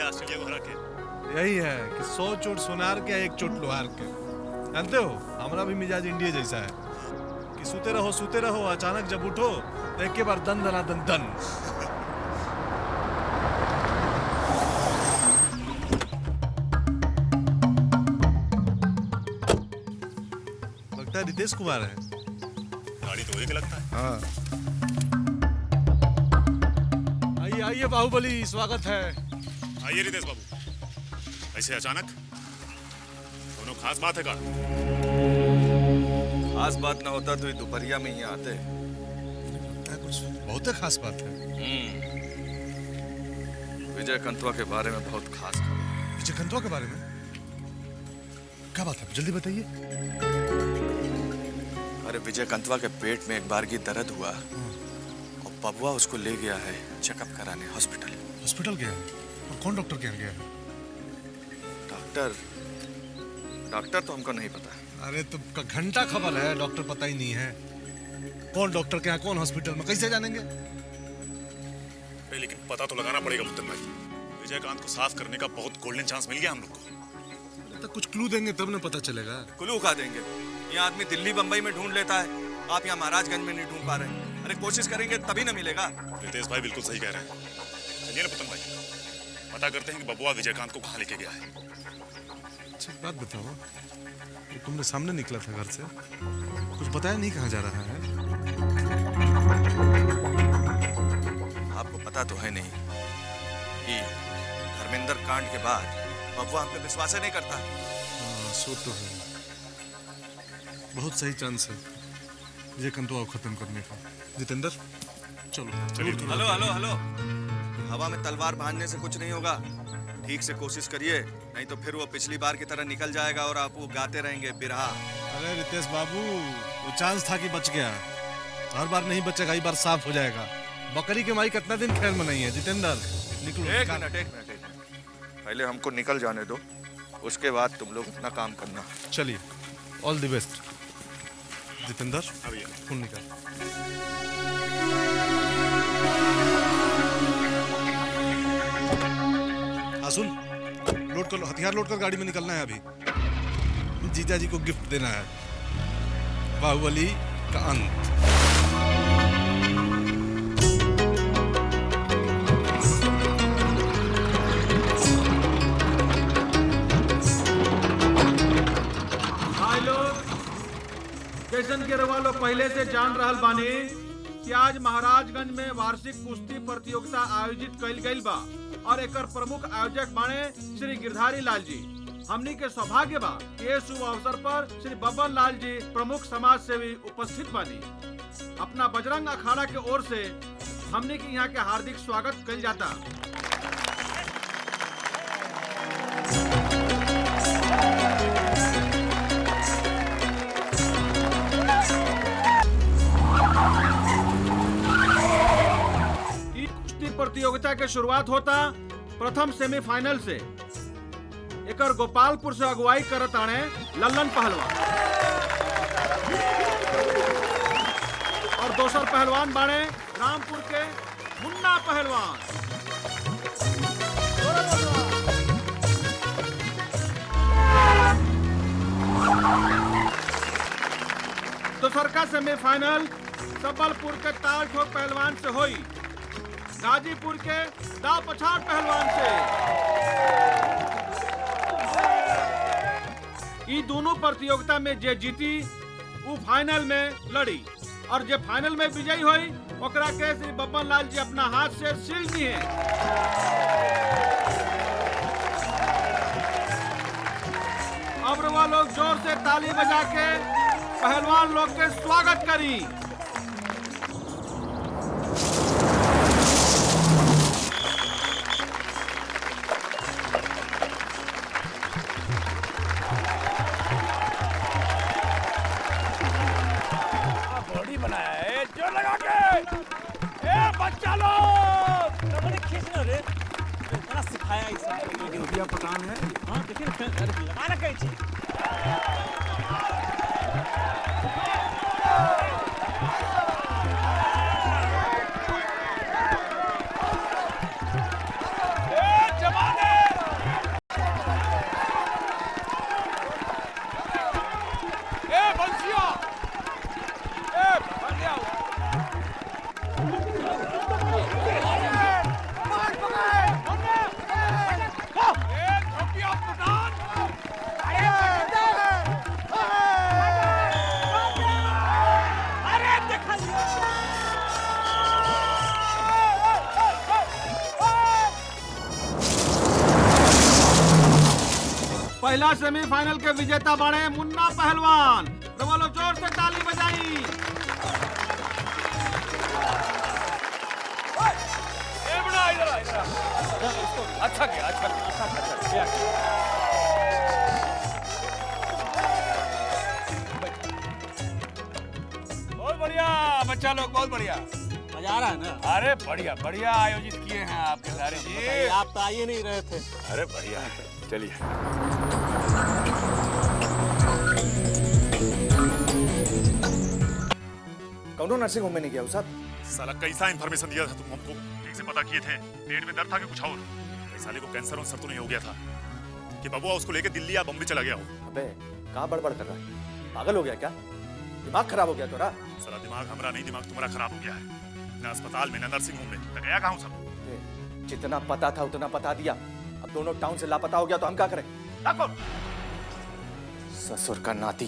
Australia को हरा के? यही है कि 100 चोट सोनार के 1 चोट लोहार के। जानते हो हमारा भी मिजाज इंडिया जैसा है कि सोते रहो अचानक जब उठो तो एक के बार दन दना दन दन। लगता है रितेश कुमार है। गाड़ी तो वही के लगता है। हाँ आइए आइए बाहुबली, स्वागत है। आइए रितेश बाबू। ऐसे अचानक दोनों खास बात है का? खास बात ना होता तो ये दोपहरिया में ही आते। कुछ बहुत खास बात है। विजय कंतवा के बारे में बहुत खास खबर। विजय कंतवा के बारे में क्या बात है, जल्दी बताइए। अरे विजय कंतवा के पेट में एक बार की दर्द हुआ और बबुआ उसको ले गया है चेकअप कराने हॉस्पिटल। हॉस्पिटल गया है? और कौन डॉक्टर के यहाँ गया है? डॉक्टर तो हमको नहीं पता। अरे तो घंटा खबर है, डॉक्टर पता ही नहीं है। कौन डॉक्टर के यहाँ, कौन हॉस्पिटल में, कैसे जानेंगे? लेकिन पता तो लगाना पड़ेगा मुत्तन भाई। विजयकांत को साफ करने का बहुत गोल्डन चांस मिल गया हम लोग को। तो कुछ क्लू देंगे तब ना पता चलेगा। क्लू खा देंगे? ये आदमी दिल्ली बंबई में ढूंढ लेता है, आप यहाँ महाराजगंज में नहीं ढूंढ पा रहे हैं। अरे कोशिश करेंगे तभी ना मिलेगा। रितेश भाई बिल्कुल सही कह रहे हैं। चलिए ना मुत्तन भाई, पता करते हैं कि बबुआ विजयकांत को कहाँ लेके गया है। अच्छा एक बात बताओ, तो तुमने सामने निकला था घर से, कुछ बताया नहीं कहाँ जा रहा है? आपको पता तो है नहीं कि धर्मेंद्र कांड के बाद बबुआ हम पे विश्वास नहीं करता। हाँ सो तो है, बहुत सही चांस है विजय कंतवा को खत्म करने का। जितेंद्र चलो चलिए। हेलो हेलो हेलो, हवा में तलवार बांधने से कुछ नहीं होगा। ठीक से कोशिश करिए, नहीं तो फिर वो पिछली बार की तरह निकल जाएगा और आप वो गाते रहेंगे बिरहा। अरे रितेश बाबू, वो चांस था कि बच गया, हर बार नहीं बचेगा, इस बार साफ हो जाएगा। बकरी के माई कितना दिन खैर मनाई है। जितेंद्र निकलो। एक मिनट, पहले हमको निकल जाने दो, उसके बाद तुम लोग अपना काम करना। चलिए, ऑल द बेस्ट। जितेंद्र अभी फोन निकाल। हाँ सुन, लोड कर लो, हथियार लोड कर, गाड़ी में निकलना है अभी। जीजा जी को गिफ्ट देना है, बाहुबली का अंत। भाई लोग, जैसन के रवा लोग पहले से जान रहल बानी कि आज महाराजगंज में वार्षिक कुश्ती प्रतियोगिता आयोजित कइल गइल बा और एकर प्रमुख आयोजक बाने श्री गिरधारी लाल जी। हमनी के सौभाग्य बा ये शुभ अवसर पर श्री बब्बन लाल जी प्रमुख समाज सेवी उपस्थित बानी। अपना बजरंग अखाड़ा के ओर से हमनी के यहाँ के हार्दिक स्वागत कइल जाता। प्रतियोगिता के शुरुआत होता प्रथम सेमीफाइनल से। एकर गोपालपुर से अगुवाई करत आने लल्लन पहलवान और दोसर पहलवान बाणे रामपुर के मुन्ना पहलवान। दोसर का सेमीफाइनल सबलपुर के ताल ठोक पहलवान से हुई, गाजीपुर के दाव पछाड़ पहलवान से। ये दोनों प्रतियोगिता में जे जीती वो फाइनल में लड़ी और जे फाइनल में विजयी हुई ओकरा के श्री बब्बन लाल जी अपना हाथ से शील्ड दिए। अब रवा लोग जोर से ताली बजा के पहलवान लोग के स्वागत करी। पकान है। हाँ देखिए लगाना कैसे। जमाने पहला सेमीफाइनल के विजेता बने मुन्ना पहलवान। बोलो जोर से ताली बजाई। अच्छा किया, अच्छा किया। बहुत बढ़िया बच्चा लोग, बहुत बढ़िया। मजा आ रहा है ना? अरे बढ़िया बढ़िया आयोजित किए हैं आपके सारे जी। आप तो आइए नहीं रहे थे। अरे बढ़िया, चलिए। कौन नर्सिंग होम में नहीं गया उस साला कैसा इंफॉर्मेशन दिया था तुम हमको? ठीक से पता किए थे, पेट में दर्द था कि कुछ और? इस साले को कैंसर वंसर तो नहीं हो गया था कि बबुआ उसको लेके दिल्ली या बम्बई चला गया हो? अबे कहाँ बड़बड़ कर रहा है? पागल हो गया क्या? दिमाग खराब हो गया तोरा? साला दिमाग हमारा नहीं, दिमाग तुम्हारा खराब हो गया है। ना अस्पताल में ना नर्सिंग होम में, तो गया कहाँ हूँ सब? जितना पता था उतना बता दिया। अब दोनों टाउन से लापता हो गया तो हम क्या करें? ससुर का नाती।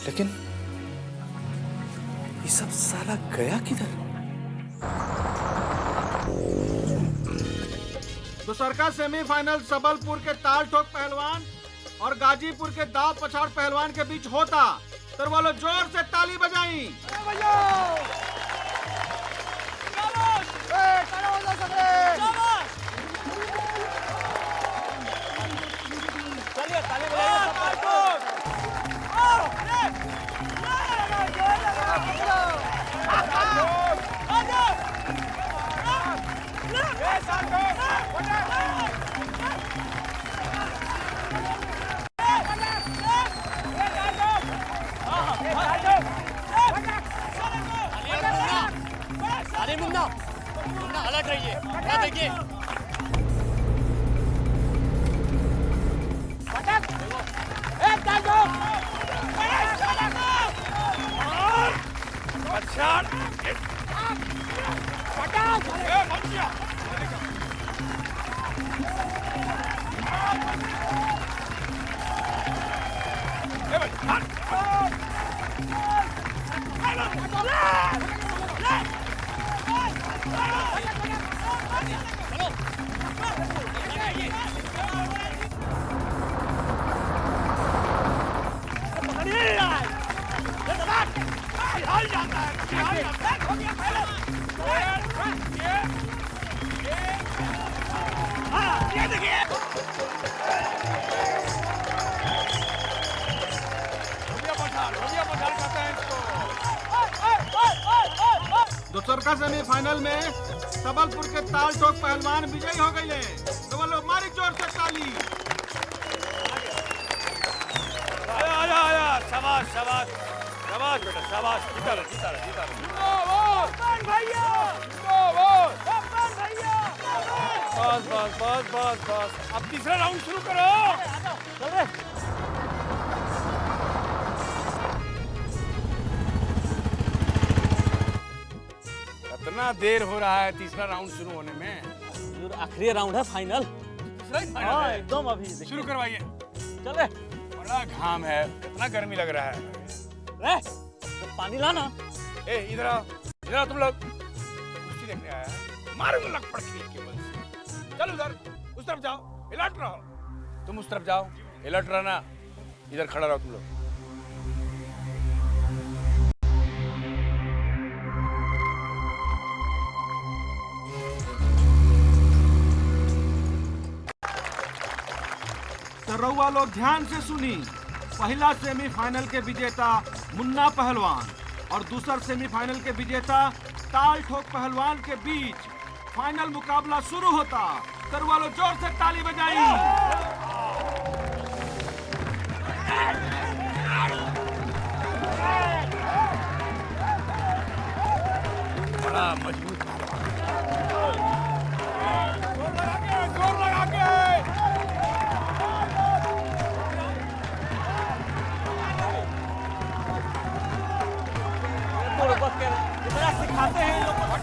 लेकिन ये सब साला गया किधर? दूसरका सेमीफाइनल सबलपुर के ताल ठोक पहलवान और गाजीपुर के दाव पछाड़ पहलवान के बीच होता। तो बोलो जोर से ताली बजाई। चलिए ताली बजाइए। अरे मुन्ना, मुन्ना अलर्ट रहिए। क्या देखिए? दूसरका सेमीफाइनल में सबलपुर के ताल ठोक पहलवान विजयी हो गए। तो बोलो मारी जोर से ताली। आया, शाबाश शाबाश शाबाश बेटा, शाबाश। जीता रहा, जीता रहा, जीता रहा। बस बस बस बस बस, अब तीसरा राउंड शुरू करो। कितना देर हो रहा है तीसरा राउंड शुरू होने में? आखिरी राउंड है, फाइनल। तीसरा ही फाइनल हाँ है। एकदम अभी शुरू करवाइए। चले। बड़ा घाम है, कितना गर्मी लग रहा है। तो पानी लाना। ए इधर आओ, इधर आओ तुम लोग। कुश्ती देखने आया है, मारूंगा लपड़ खेल के बल से। चल उधर, उस तरफ जाओ, अलर्ट रहो। तुम उस तरफ जाओ, अलर्ट रहना। इधर खड़ा रहो तुम लोग। तो रउआ लोग ध्यान से सुनी। पहला सेमीफाइनल के विजेता मुन्ना पहलवान और दूसर सेमीफाइनल के विजेता ताल ठोक पहलवान के बीच फाइनल मुकाबला शुरू होता। तो रउआ लोग जोर से ताली बजाई। बड़ा मजबूत जोर लगा के इतना सिखाते हैं इन लोगों को।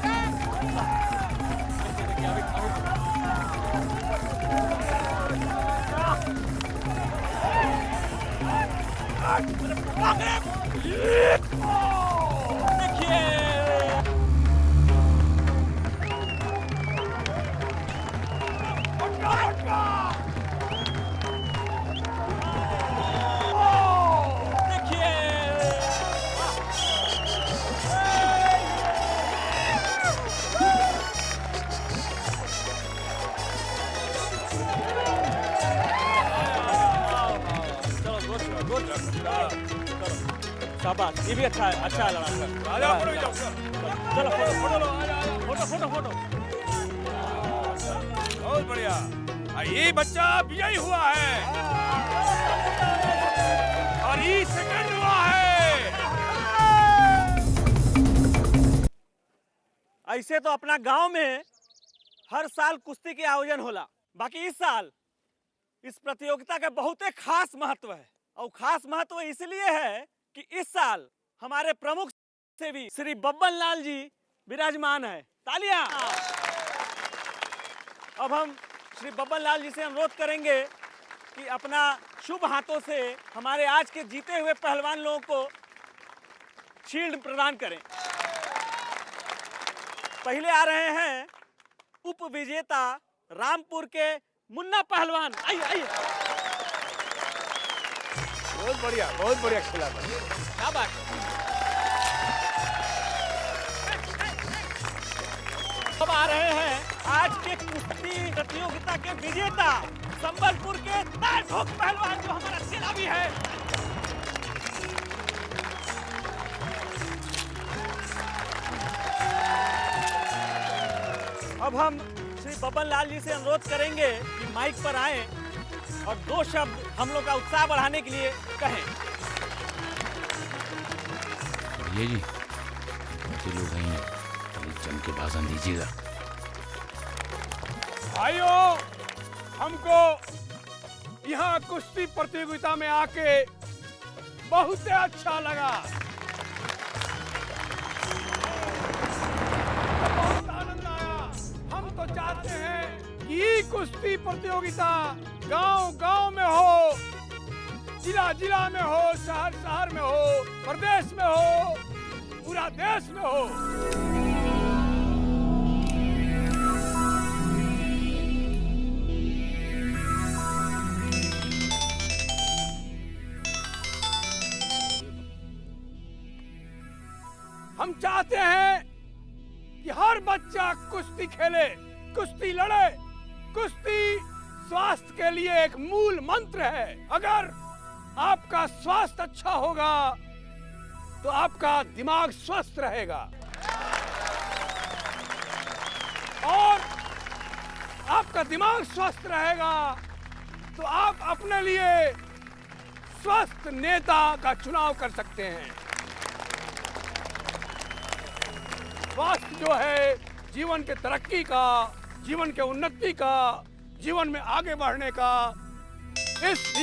शाबाश, ये भी अच्छा है, अच्छा है लड़ा। आ जाओ, फोटो खिंचाओ। चलो फोटो लो, आ जाओ, फोटो फोटो फोटो। बहुत बढ़िया। ये बच्चा विजयी हुआ है और ये सेकंड हुआ है। ऐसे तो अपना गांव में हर साल कुश्ती के आयोजन होला, बाकी इस साल इस प्रतियोगिता का बहुत ही खास महत्व है। और खास महत्व इसलिए है कि इस साल हमारे प्रमुख से भी श्री बब्बन लाल जी विराजमान है। तालियां। अब हम श्री बब्बन लाल जी से अनुरोध करेंगे कि अपना शुभ हाथों से हमारे आज के जीते हुए पहलवान लोगों को शील्ड प्रदान करें। पहले आ रहे हैं उप विजेता रामपुर के मुन्ना पहलवान। आइए आइए। बहुत बढ़िया खेला था। क्या बात है। अब आ रहे हैं आज के कुश्ती प्रतियोगिता के विजेता संबलपुर के तार ठोक पहलवान, जो हमारा चेला भी है। अब हम श्री बब्बन लाल जी से अनुरोध करेंगे कि माइक पर आए और दो शब्द हम लोग का उत्साह बढ़ाने के लिए कहें। ये जी बाकी लोग हैं, जम के भाषण दीजिएगा। भाइयों, हमको यहाँ कुश्ती प्रतियोगिता में आके बहुत अच्छा लगा। बहुत आनंद आया। हम तो चाहते हैं कि ये कुश्ती प्रतियोगिता गांव-गांव में हो, जिला-जिला में हो, शहर-शहर में हो, प्रदेश में हो, पूरा देश में हो। हम चाहते हैं कि हर बच्चा कुश्ती खेले, कुश्ती लड़े। कुश्ती स्वास्थ्य के लिए एक मूल मंत्र है। अगर आपका स्वास्थ्य अच्छा होगा तो आपका दिमाग स्वस्थ रहेगा और आपका दिमाग स्वस्थ रहेगा तो आप अपने लिए स्वस्थ नेता का चुनाव कर सकते हैं। स्वास्थ्य जो है जीवन के तरक्की का, जीवन के उन्नति का, जीवन में आगे बढ़ने का, इस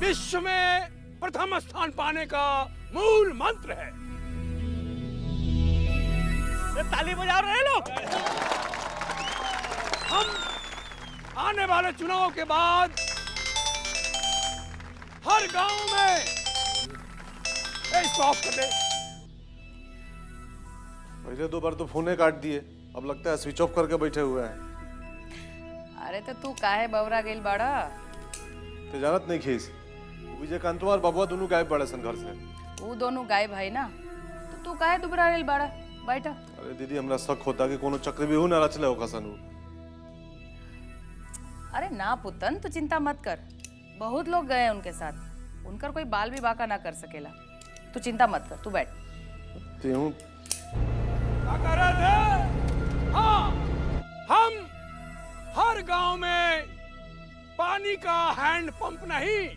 विश्व में प्रथम स्थान पाने का मूल मंत्र है। ताली बजा रहे लोग। हम आने वाले चुनाव के बाद हर गांव में इसको ऑफ कर दे। पहले 2 बार तो फोने काट दिए, अब लगता है स्विच ऑफ करके बैठे हुए हैं। अरे तो तू काहे बवरा गेल बाड़ा? तो जानत नहीं खीस, विजयकांत और बबुआ दोनों गायब बड़े सन घर से। वो दोनों गायब है ना, तो तू काहे दुबरा गेल बाड़ा? बैठा। अरे दीदी, हमरा शक होता कि कोनो चक्रव्यूह न रचले हो कसनु। अरे ना पुतन, तू चिंता मत कर। बहुत लोग गए उनके साथ, उनकर कोई बाल भी बाका ना कर सकेला। तू चिंता मत कर, तू बैठ। त्यों क्या कर रहे थे? हाँ, हम हर गांव में पानी का हैंड पंप नहीं,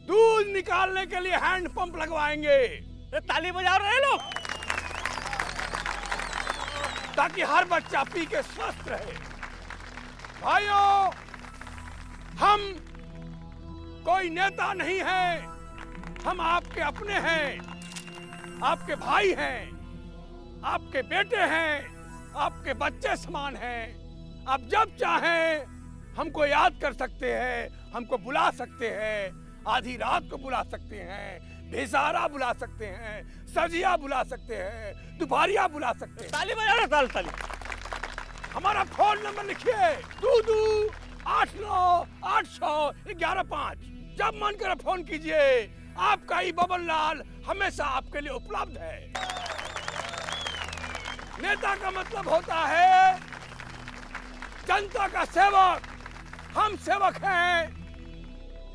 दूध निकालने के लिए हैंड पंप लगवाएंगे। ताली बजा रहे लोग, ताकि हर बच्चा पी के स्वस्थ रहे। भाइयों, हम कोई नेता नहीं है, हम आपके अपने हैं, आपके भाई हैं, आपके बेटे हैं, आपके बच्चे समान हैं। आप जब चाहें हमको याद कर सकते हैं, हमको बुला सकते हैं, आधी रात को बुला सकते हैं, बेजारा बुला सकते हैं, सजिया बुला सकते हैं, दोपहरिया बुला सकते हैं। ताली बजा रहे, ताली। हमारा फोन नंबर लिखिए 2289861115। जब मन करे फोन कीजिए। आपका ही बबन लाल हमेशा आपके लिए उपलब्ध है। नेता का मतलब होता है जनता का सेवक, हम सेवक हैं।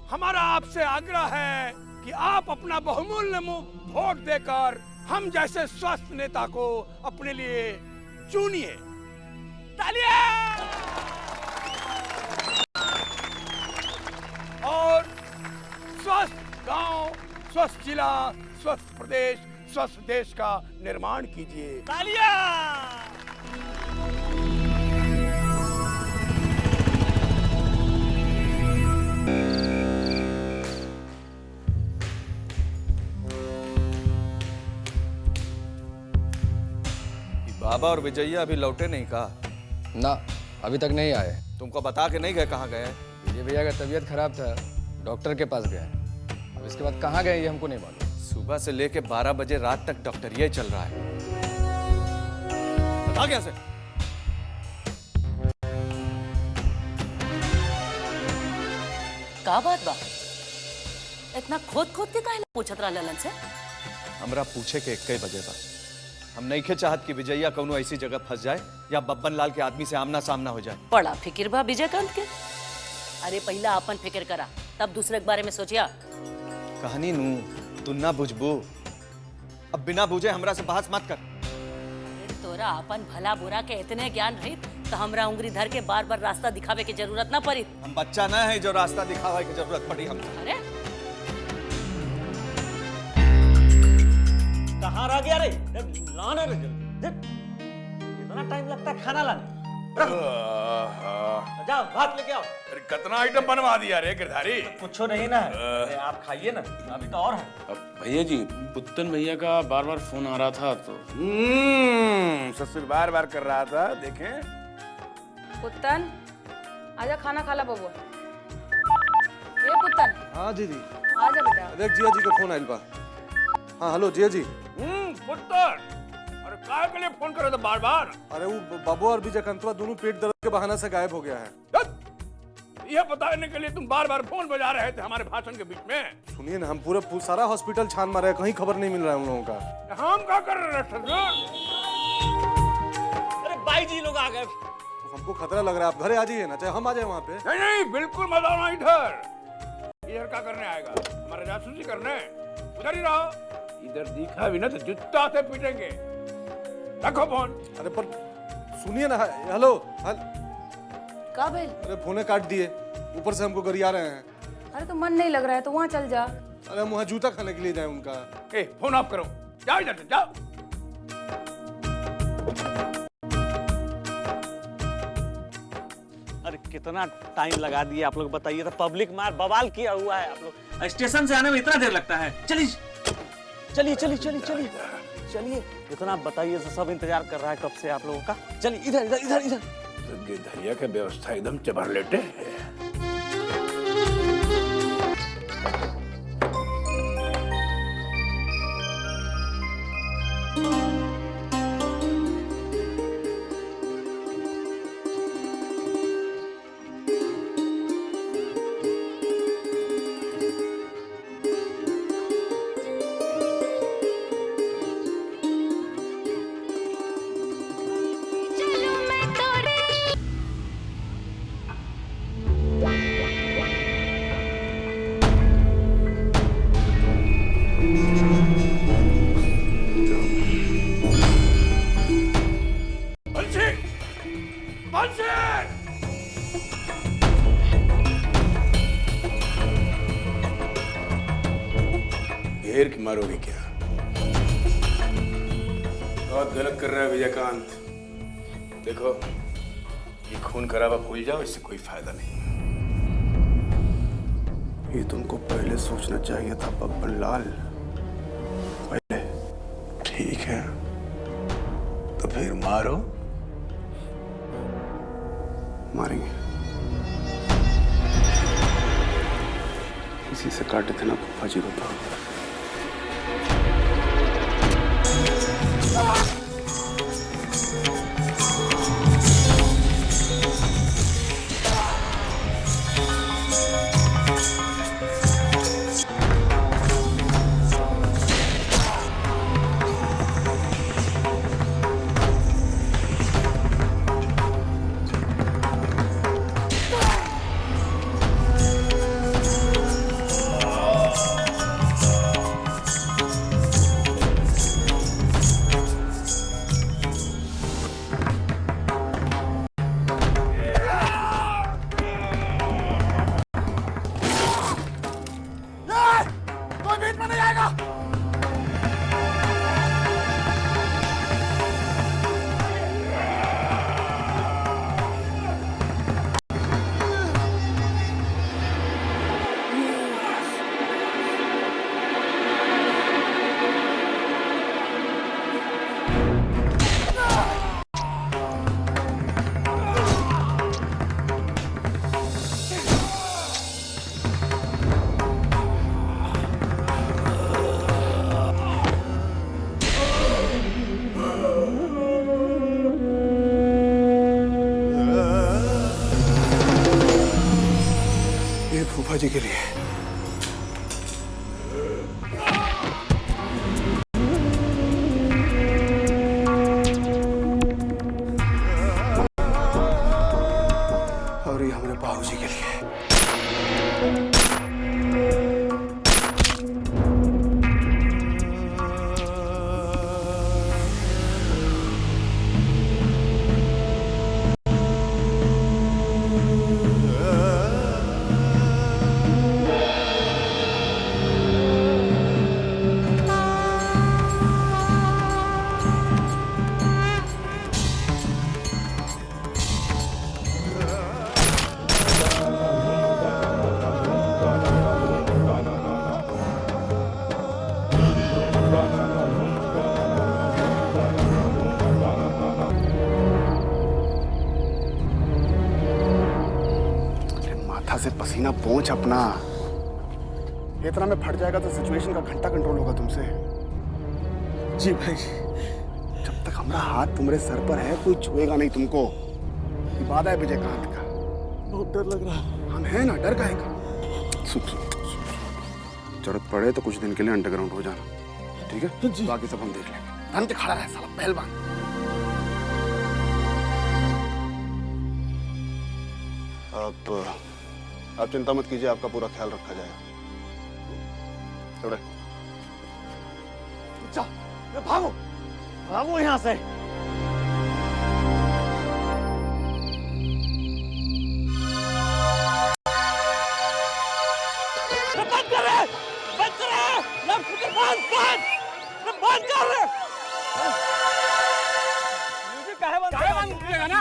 हमारा आपसे आग्रह है कि आप अपना बहुमूल्य वोट देकर हम जैसे स्वस्थ नेता को अपने लिए चुनिए। तालियां! और स्वस्थ गांव, स्वस्थ जिला, स्वस्थ प्रदेश, स्वस्थ देश का निर्माण कीजिए। तालियां! बाबा और विजयया अभी लौटे नहीं का? ना, अभी तक नहीं आए। तुमको बता के नहीं गए कहाँ गए? विजय भैया का तबीयत खराब था, डॉक्टर के पास गए। अब इसके बाद कहाँ गए ये हमको नहीं मालूम। सुबह से लेके 12 बजे रात तक डॉक्टर ये चल रहा है। बता कैसे? का बात बा? इतना खोद खोद के काहे पूछत रहा ललन से? हमरा पूछे के 1 बजे बा। हम नहीं के चाहत कि विजयया कौनो ऐसी जगह फंस जाए या बब्बन लाल के आदमी से आमना सामना हो जाए। बड़ा फिक्र बा विजयकांत के। अरे पहला अपन फिक्र करा, तब दूसरे के बारे में सोचिया। कहानी नू तू ना बुझबू। अब बिना बुझे हमरा से बहस मत कर। तोरा अपन भला बुरा के इतने ज्ञान रही तो हमरा उंगली धर के बार बार रास्ता दिखावे की जरूरत ना पड़ी। हम बच्चा ना है जो रास्ता दिखावे की जरूरत पड़ी हमको। अरे कहाँ रह गया रे? लाने रे जल्दी। इतना टाइम लगता है खाना लाने? जाओ भात लेके आओ। अरे कितना आइटम बनवा दिया रे गिरधारी। कुछ नहीं ना है, आप खाइए ना, अभी तो और है। अब भैया जी, पुत्तन भैया का बार बार फोन आ रहा था तो ससुर बार बार कर रहा था। देखें पुत्तन, आजा खाना खा ला बबुआ। ये पुत्तन। हाँ दीदी। आजा बेटा। देख जिया जी का फोन आइल बा। हाँ हेलो जिया जी। पुत्तर, अरे काय के लिए फोन कर रहे थे बार बार? अरे वो बाबू और विजयकांतवा दोनों पेट दर्द के बहाना से गायब हो गया है। यह बताने के लिए तुम बार बार फोन बजा रहे थे हमारे भाषण के बीच में। सुनिए ना, हम पूरा सारा हॉस्पिटल छान मारे हैं, कहीं खबर नहीं मिल रहा है उन लोगों का। हम क्या कर रहे थे? अरे बाई जी लोग आ गए। हमको खतरा लग रहा है, आप घरे आ जाइए ना, चाहे हम आ जाए वहाँ पे। नहीं नहीं, बिल्कुल मत आना इधर। इधर क्या करने आएगा? हमारा जासूसी करने? उधर ही रहो। इधर दिखा भी ना तो जूता से पीटेंगे। रखो फोन। अरे पर सुनिए ना, हेलो का भाई? अरे फोने काट दिए, ऊपर से हमको गरिया रहे हैं। अरे तो मन नहीं लग रहा है तो वहाँ चल जा। अरे हम वहाँ जूता खाने के लिए जाए उनका। फोन ऑफ करो, जाओ इधर से, जाओ। अरे कितना टाइम लगा दिया आप लोग, बताइए तो। पब्लिक मार बवाल किया हुआ है। आप लोग स्टेशन से आने में इतना देर लगता है। चलिए चलिए चलिए चलिए चलिए चलिए। इतना बताइए, सब इंतजार कर रहा है कब से आप लोगों का। चलिए इधर इधर इधर इधर। गिरधरिया का व्यवस्था एकदम चबर लेटे है। घेर के मारोगे क्या? बहुत गलत कर रहा है विजयकांत। देखो, ये खून खराबा भूल जाओ, इससे कोई फायदा नहीं। ये तुमको पहले सोचना चाहिए था बब्बन लाल। पहले। ठीक है, तो फिर मारो। मारेंगे। किसी से काटे थे ना फूफा जी को। फूफा जी के लिए। और ये हमारे बाबूजी के लिए। से पसीना पोंछ अपना। इतना में फट जाएगा तो सिचुएशन का घंटा कंट्रोल होगा तुमसे। जी भाई, जब तक हमारा हाथ तुम्हारे सर पर है कोई छुएगा नहीं तुमको। ये वादा है विजयकांत का। बहुत डर लग रहा है। हम है ना, डर काहेगा। जरूरत पड़े तो कुछ दिन के लिए अंडरग्राउंड हो जाना, ठीक है जी? बाकी सब हम देख लेंगे। धन के खड़ा रहे साला पहलवान। आप चिंता मत कीजिए, आपका पूरा ख्याल रखा जाएगा। भागो भागो यहाँ से। बंद कर रहे, बंद कर रहे, बंद कर रहे। ना?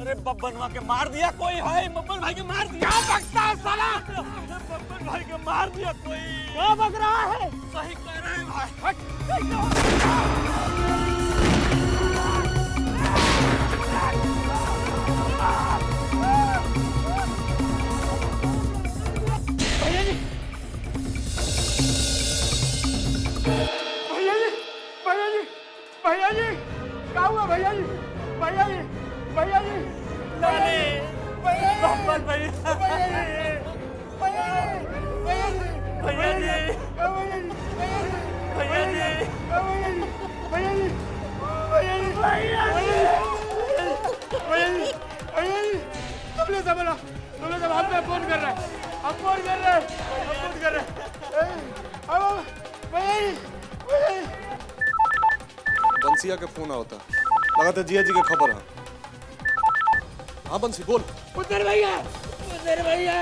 अरे बब्बन के मार दिया कोई है, बब्बन भाई के मार दिया। क्या बकता है साला? बब्बन भाई के मार दिया कोई। क्या बक रहा है? सही कह रहे हैं भाई। भैया जी, भैया जी, भैया जी, भैया जी, क्या हुआ भैया जी? भैया जी, भैया जी, भैया जी, बब्बन भैया, भैया जी, भैया जी, भैया जी, भैया जी, भैया जी, भैया जी, भैया जी, भैया जी, भैया जी, भैया जी, तुमने संभाला, तुमने संभाला। हम पे फोन कर रहे हैं, हम फोन कर रहे हैं, हम फोन कर रहे हैं। अब भैया जी, भैया जी। बंसिया के फोन होता लगा था जिया जी के खबर है। हाँ बंसी बोल। उधर भैया, उधर भैया,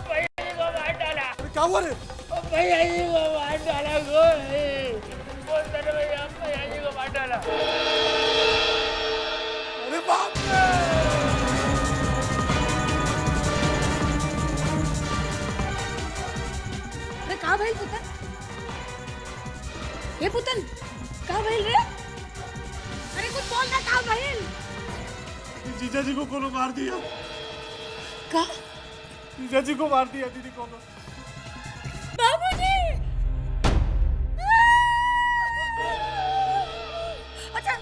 भैया जी को मार डाला। क्या हुआ रे? भैया जी को मार डाला उधर भैया, भैया जी को मार डाला। अरे बाप रे! अरे कहाँ भाई पुतन? ये पुतन कहाँ भाई रे? अरे कुछ बोल ना, कहाँ भाई? जीजा जी को कोनो मार दिया। क्या? जीजा जी को मार दिया दीदी को। बाबूजी! अच्छा,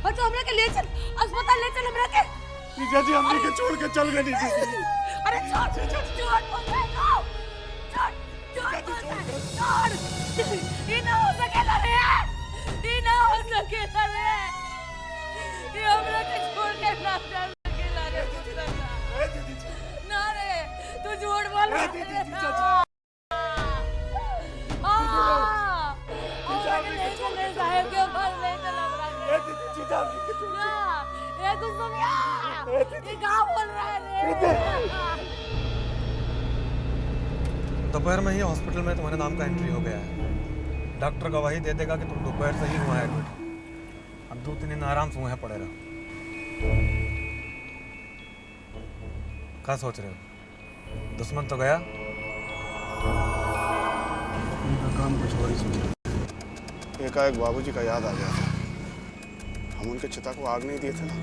अच्छा हमरा के ले चल, अस्पताल ले चल हमरा के। जीजा जी हमने के छोड़ के चल गए जीजा जी। अरे छोड़, छोड़ बोल रहे हो। छोड़। ये ना हो सकेला रे, ये ना हो सकेला रे। ये हमरा के छोड़ के ना जा सकेला रे पुतन। ना रे, तू झूठ बोल रहा है। साहब के पास ले चल हमरा के। ना, ये कुछ सुनिया। ये क्या बोल रहा है रे? दोपहर में ही हॉस्पिटल में तुम्हारे नाम का एंट्री हो गया है। डॉक्टर गवाही दे देगा कि तुम दोपहर से ही हुआ है एडमिट। अब 2-3 दिन आराम से वहाँ पड़े रहो। क्या सोच रहे हो? दुश्मन तो गया? उनका काम कुछ और ही सोचा। एकाएक बाबूजी का याद आ गया था। हम उनके चिता को आग नहीं दिए थे ना।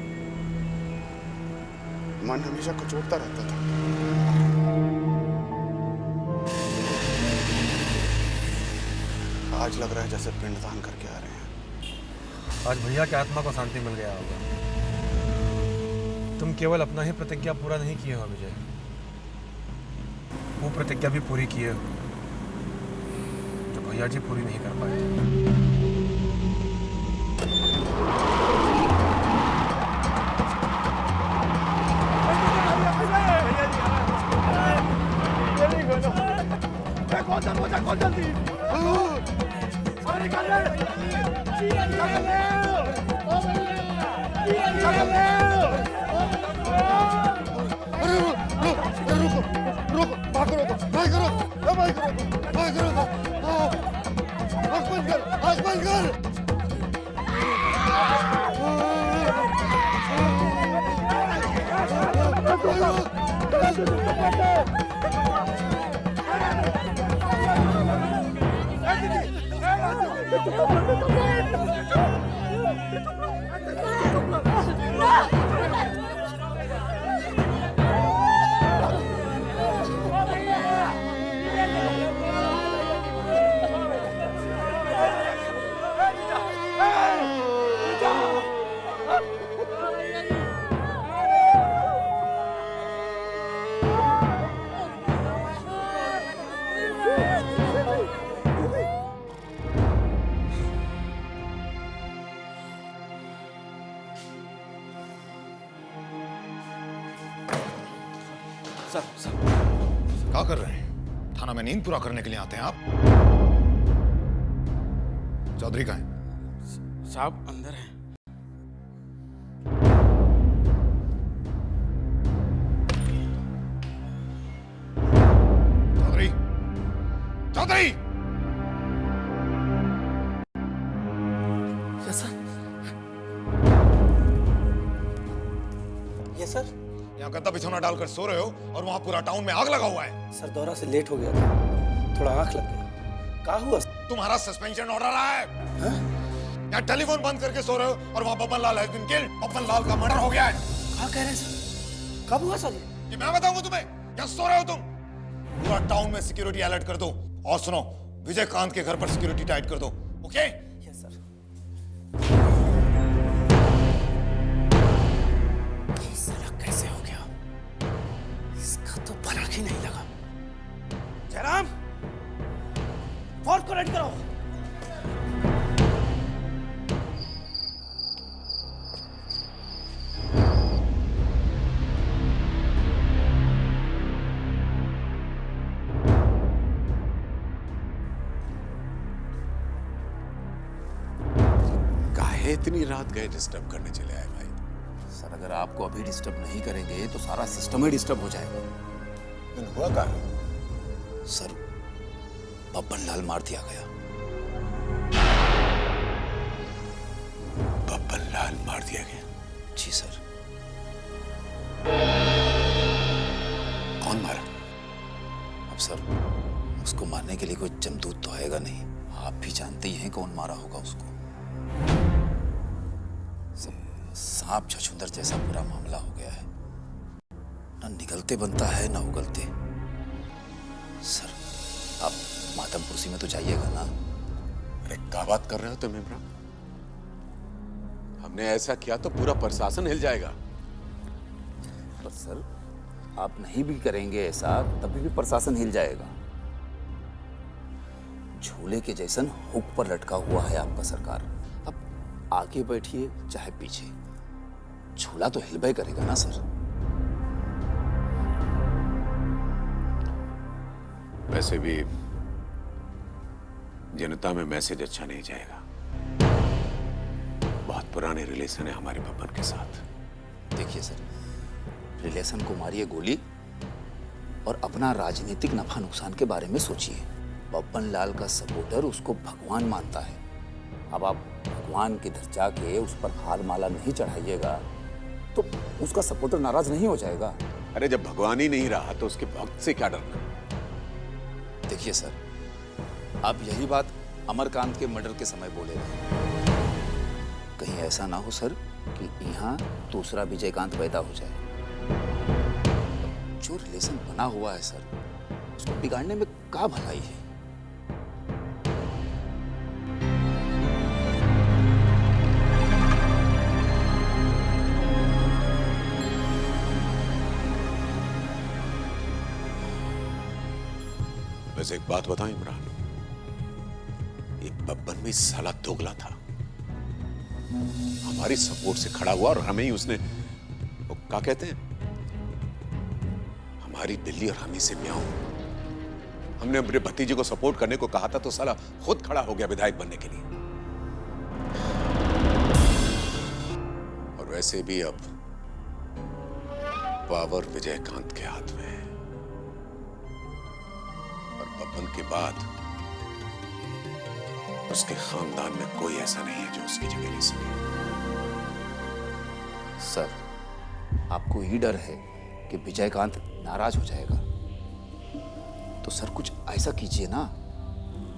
मन हमेशा कचोटता रहता था। आज लग रहा है जैसे पिंडदान करके आ रहे हैं। आज भैया की आत्मा को शांति मिल गया होगा। तुम केवल अपना ही प्रतिज्ञा पूरा नहीं किए हो विजय, वो प्रतिज्ञा भी पूरी की है जो भैया जी पूरी नहीं कर पाए थे। क्या कर रहे हैं? थाना में नींद पूरा करने के लिए आते हैं आप? चौधरी कहाँ है? साहब अंदर है। Chaudhary, Chaudhary! Yes sir. Yes sir. यहाँ गद्दा बिछौना डालकर सो रहे हो और वहाँ पूरा टाउन में आग लगा हुआ है। सर दौरा से लेट हो गया था, थोड़ा आंख लग गया। क्या हुआ? तुम्हारा सस्पेंशन ऑर्डर आया है। यहाँ टेलीफोन बंद करके सो रहे हो और वहाँ बब्बन लाल has been killed। बब्बन लाल का मर्डर हो गया है। क्या कह रहे हैं सर? कब हुआ सर ये मैं बताऊंगा तुम्हें। यहाँ सो रहे हो तुम। पूरा टाउन में सिक्योरिटी अलर्ट कर दो और सुनो, विजयकांत के घर पर सिक्योरिटी टाइट कर दो। ओके? Yes sir. कैसे हो गया? इसका तो फर्क ही नहीं लगा। जयराम, फोर्स को रेडी करो। काहे इतनी रात गए डिस्टर्ब करने चले आए भाई? सर अगर आपको अभी डिस्टर्ब नहीं करेंगे तो सारा सिस्टम ही डिस्टर्ब हो जाएगा। हुआ क्या? सर बब्बन लाल मार दिया गया। बब्बन लाल मार दिया गया? जी सर। कौन मारा? अब सर उसको मारने के लिए कोई जमदूत तो आएगा नहीं। आप भी जानते ही हैं कौन मारा होगा उसको। सांप छछूंदर जैसा पूरा मामला हो गया है। ना निकलते बनता है ना उगलते। सर आप मातमपुरसी में तो जाइएगा ना? अरे क्या बात कर रहे हो तुम इमरान? हमने ऐसा किया तो पूरा प्रशासन हिल जाएगा। पर सर आप नहीं भी करेंगे ऐसा तभी भी प्रशासन हिल जाएगा। झूले के जैसन हुक पर लटका हुआ है आपका सरकार। अब आगे बैठिए चाहे पीछे, झूला तो हिलबे करेगा ना सर। वैसे भी जनता में मैसेज अच्छा नहीं जाएगा। बहुत पुराने रिलेशन है हमारे बब्बन के साथ। देखिए सर, रिलेशन को मारिए गोली और अपना राजनीतिक नफा नुकसान के बारे में सोचिए। बब्बन लाल का सपोर्टर उसको भगवान मानता है। अब आप भगवान के घर जाके उस पर हार माला नहीं चढ़ाइएगा तो उसका सपोर्टर नाराज नहीं हो जाएगा। अरे जब भगवान ही नहीं रहा तो उसके भक्त से क्या डरना? देखिए सर, आप यही बात अमरकांत के मर्डर के समय बोले रहे। कहीं ऐसा ना हो सर कि यहाँ दूसरा विजयकांत पैदा हो जाए। जो रिलेशन बना हुआ है सर, उसको बिगाड़ने में क्या भलाई है? वैसे एक बात बताऊं इमरान, ये बब्बन भी साला दोगला था। हमारी सपोर्ट से खड़ा हुआ और हमें ही उसने, वो क्या कहते हैं, हमारी बिल्ली और हमी से म्याऊं। हमने अपने भतीजे को सपोर्ट करने को कहा था तो साला खुद खड़ा हो गया विधायक बनने के लिए। और वैसे भी अब पावर विजयकांत के हाथ में है और बब्बन के बाद उसके खानदान में कोई ऐसा नहीं है जो उसकी जगह ले सके। सर, आपको ही डर है कि विजयकांत नाराज हो जाएगा, तो सर कुछ ऐसा कीजिए ना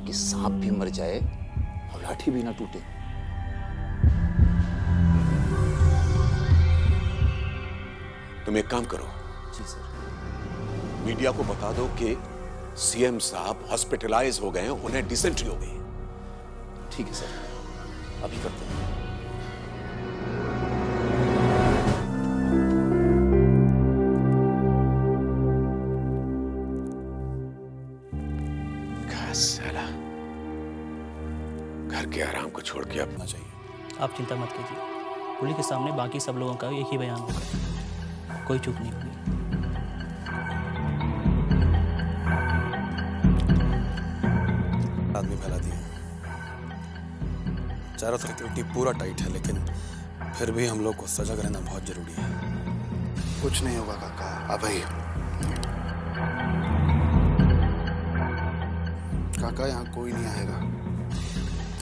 कि सांप भी मर जाए और लाठी भी ना टूटे। तुम एक काम करो। जी सर। मीडिया को बता दो कि सीएम साहब हॉस्पिटलाइज हो गए हैं, उन्हें डिसेंट्री हो गई। ठीक है सर, अभी करते हैं। साला घर के आराम को छोड़ के अपना चाहिए। आप चिंता मत कीजिए, पुलिस के सामने बाकी सब लोगों का एक ही बयान होगा, कोई चूक नहीं होगी। आदमी फैला दिए, चारों तरफ सिक्योरिटी पूरा टाइट है, लेकिन फिर भी हम लोग को सजग रहना बहुत जरूरी है। कुछ नहीं होगा काका, अभय। काका यहाँ कोई नहीं आएगा,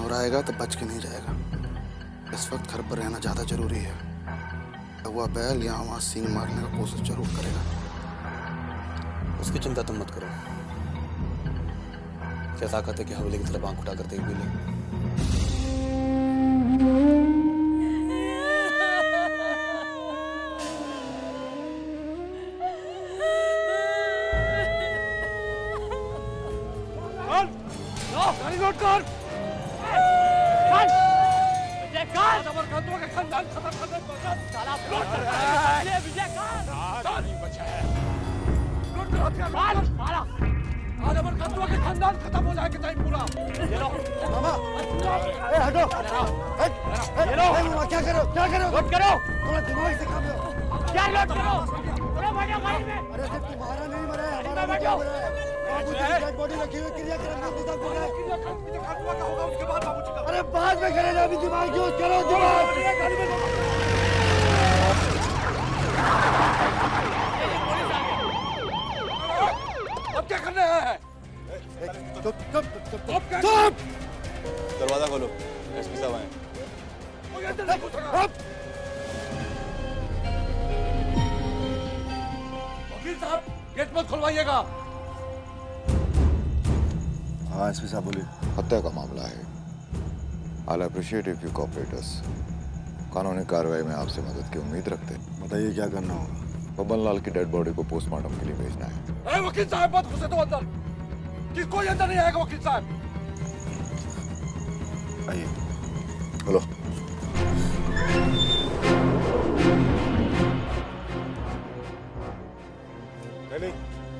और आएगा तो बच के नहीं जाएगा। इस वक्त घर पर रहना ज्यादा जरूरी है। हुआ बैल यहाँ वहाँ सींग मारने का कोशिश जरूर करेगा। उसकी चिंता तुम मत करो, क्या ताकत है कि हवेली की तरफ आंख उठा कर देख भी ले। गाड़ी नोट कर। विजयकांत अमरकांतों का खानदान खत्म कर दे। साला लौट कर विजयकांत नहीं बचा है। लौट कर हथियार मारा। आज अमरकांतों के खानदान खत्म हो जाएगा टाइम पूरा। ये लो मामा, ए हटो, ये लो क्या करो, क्या करो, लौट करो, थोड़ा दिमाग से काम लो। क्या लौट करो, थोड़ा बैठो गाड़ी में। अरे सिर्फ तुम्हारा नहीं मरा है, हमारा भी मरा है। डेड बॉडी रखी हुई, क्रियाक्रम का इंतजाम कर रहा है। क्रियाक्रम का होगा उसके बाद बाबूजी का। अरे बाद में करेगा, अभी दिमाग यूज करो, दिमाग। अब क्या करना है? दरवाजा खोलो, एसपी साहब आए। वकील साहब, गेट मत खुलवाइएगा। हाँ एसपी साहब बोलिए। हत्या का मामला है। I'll appreciate if you cooperate us. कानूनी कार्रवाई में आपसे मदद की उम्मीद रखते हैं। बताइए क्या करना होगा? बब्बन लाल की डेड बॉडी को पोस्टमार्टम के लिए भेजना है। अरे वकील साहब मत घुसे तो अंदर, कि कोई अंदर नहीं आएगा। वकील साहब आइए, बोलो। नहीं,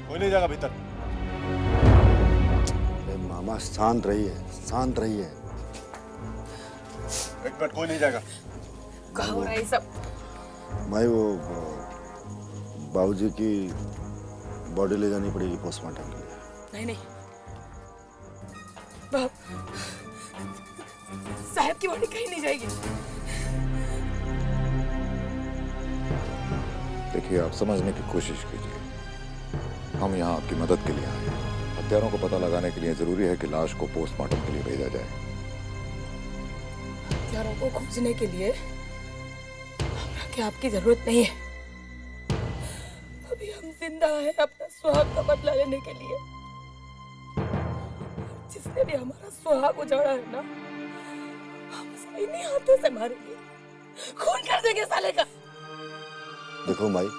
कोई नहीं जाएगा भीतर। मामा शांत रहिए, शांत रहिए। एक मिनट, कोई नहीं जाएगा। कहाँ हो रहा है सब? भाई वो बाबूजी की बॉडी ले जानी पड़ेगी पोस्टमार्टम के लिए। नहीं नहीं, बाप साहब की बॉडी कहीं नहीं जाएगी। देखिए, आप समझने की कोशिश कीजिए। हम यहाँ आपकी मदद के लिए आए हैं। हत्यारों को पता लगाने के लिए जरूरी है कि लाश को पोस्टमार्टम के लिए भेजा जाए। हत्यारों को खोजने के लिए हमरा के आपकी जरूरत नहीं है। अभी हम जिंदा हैं अपना सुहाग का बदला लेने के लिए। जिसने भी हमारा सुहाग उजाड़ा है ना, हम उसे इन्हीं हाथों से मारेंगे, खून कर देंगे साले का। देखो भाई,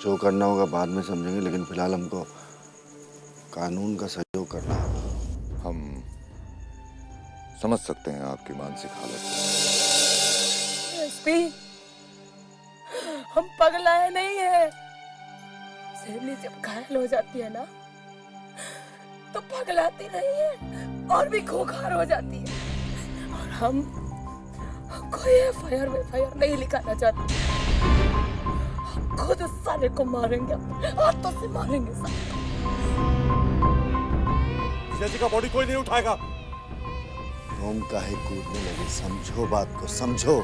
जो करना होगा बाद में समझेंगे, लेकिन फिलहाल हमको कानून का सहयोग करना होगा। हम समझ सकते हैं आपकी मानसिक हालत। एसपी, हम पगलाए नहीं है। सहेली जब घायल हो जाती है ना, तो पगलाती नहीं है और भी खूंखार हो जाती है। और हम कोई एफआईआर नहीं लिखाना चाहते, खुद उस साले को मारेंगे, हाथों से मारेंगे साले। जी का बॉडी कोई नहीं उठाएगा। तुम काहे कूदने लगे? समझो बात को, समझो।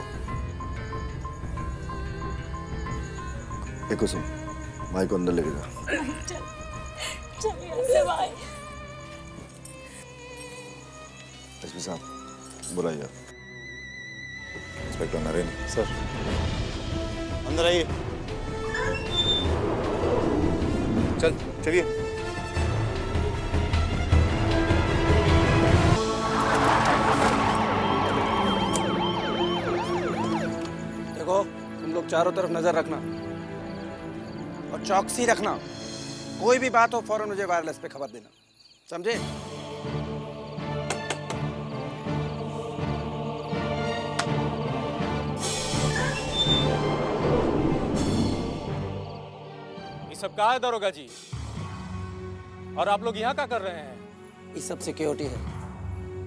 एक कुसुम, माई को अंदर लेके जा। चलिए भाई। एसपी साहब बुलाइए। इंस्पेक्टर नरेंद्र सर, अंदर आइए। चल चलिए। देखो, तुम लोग चारों तरफ नजर रखना और चौकसी रखना। कोई भी बात हो फौरन मुझे वायरलेस पे खबर देना, समझे? ये सब कहाँ है दरोगा जी? और आप लोग यहाँ क्या कर रहे हैं? ये सब सिक्योरिटी है।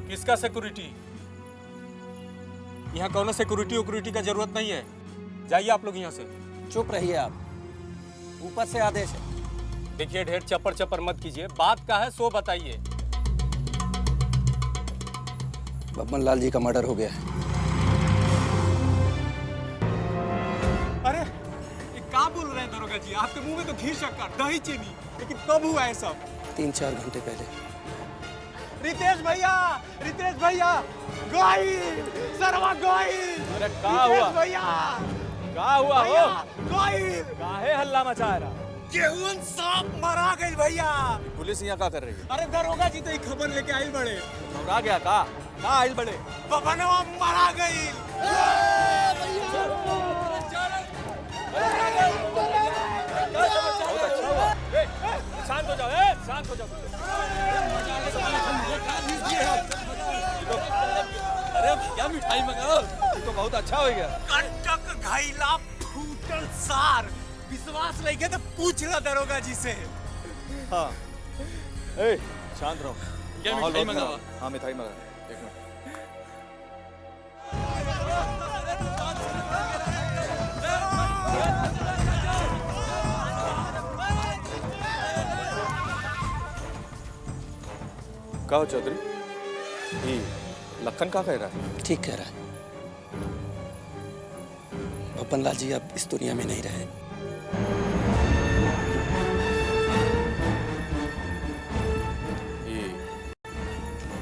किसका सिक्योरिटी? यहाँ कौन सिक्योरिटी का जरूरत नहीं है। जाइए आप लोग यहाँ से। चुप रहिए आप, ऊपर से आदेश है। देखिए, ढेर चप्पर मत कीजिए। बात का है सो बताइए। बब्बन लाल जी का मर्डर हो गया है। अरे ये क्या बोल रहे हैं दरोगा जी? आपके मुंह में तो घी शक्कर दही चीनी, लेकिन कब हुआ है सब? 3-4 घंटे पहले। रितेश भैया गोइल, सरवा गोइल। अरे क्या हुआ भैया? क्या हुआ हो? गोइल काहे हल्ला मचा रहा? गेहूं सांप मरा गई भैया। पुलिस यहाँ क्या कर रही है? अरे दरोगा जी तो एक खबर लेके आइल बड़े। घबरा गया का आइल बड़े? बबनवा मरा गई। बहुत अच्छा हुआ। शांत हो जाओ, शांत हो जाओ। अरे भैया मिठाई मंगाओ, तो बहुत अच्छा हो गया। कंटक घाइला फूटल सार, विश्वास नहीं के तो पूछ ला दरोगा जी से। हाँ, ए शांत रहो। क्या मिठाई मंगावा? हाँ मिठाई मंगा। एक मिनट। कहो चौधरी, ये लखन क्या कह रहा है? ठीक कह रहा है। बब्बन लाल जी अब इस दुनिया में नहीं रहे। ये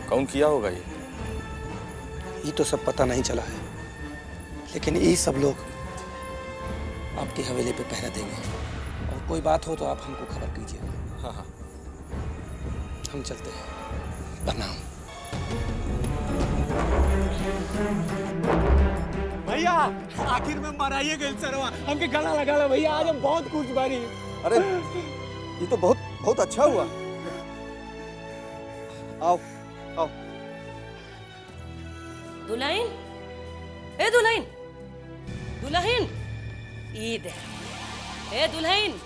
कौन किया होगा ये तो सब पता नहीं चला है, लेकिन ये सब लोग आपकी हवेली पे पहरा देंगे और कोई बात हो तो आप हमको खबर कीजिएगा। हाँ हाँ, हम चलते हैं। प्रणाम। भैया आखिर में मराइए गए सरवा, हमके गला लगा ला भैया। आज हम बहुत खुश बारी। अरे ये तो बहुत अच्छा हुआ। आओ आओ। दुल्हन, ए दुल्हन, दुल्हन, ईद ए दुल्हन।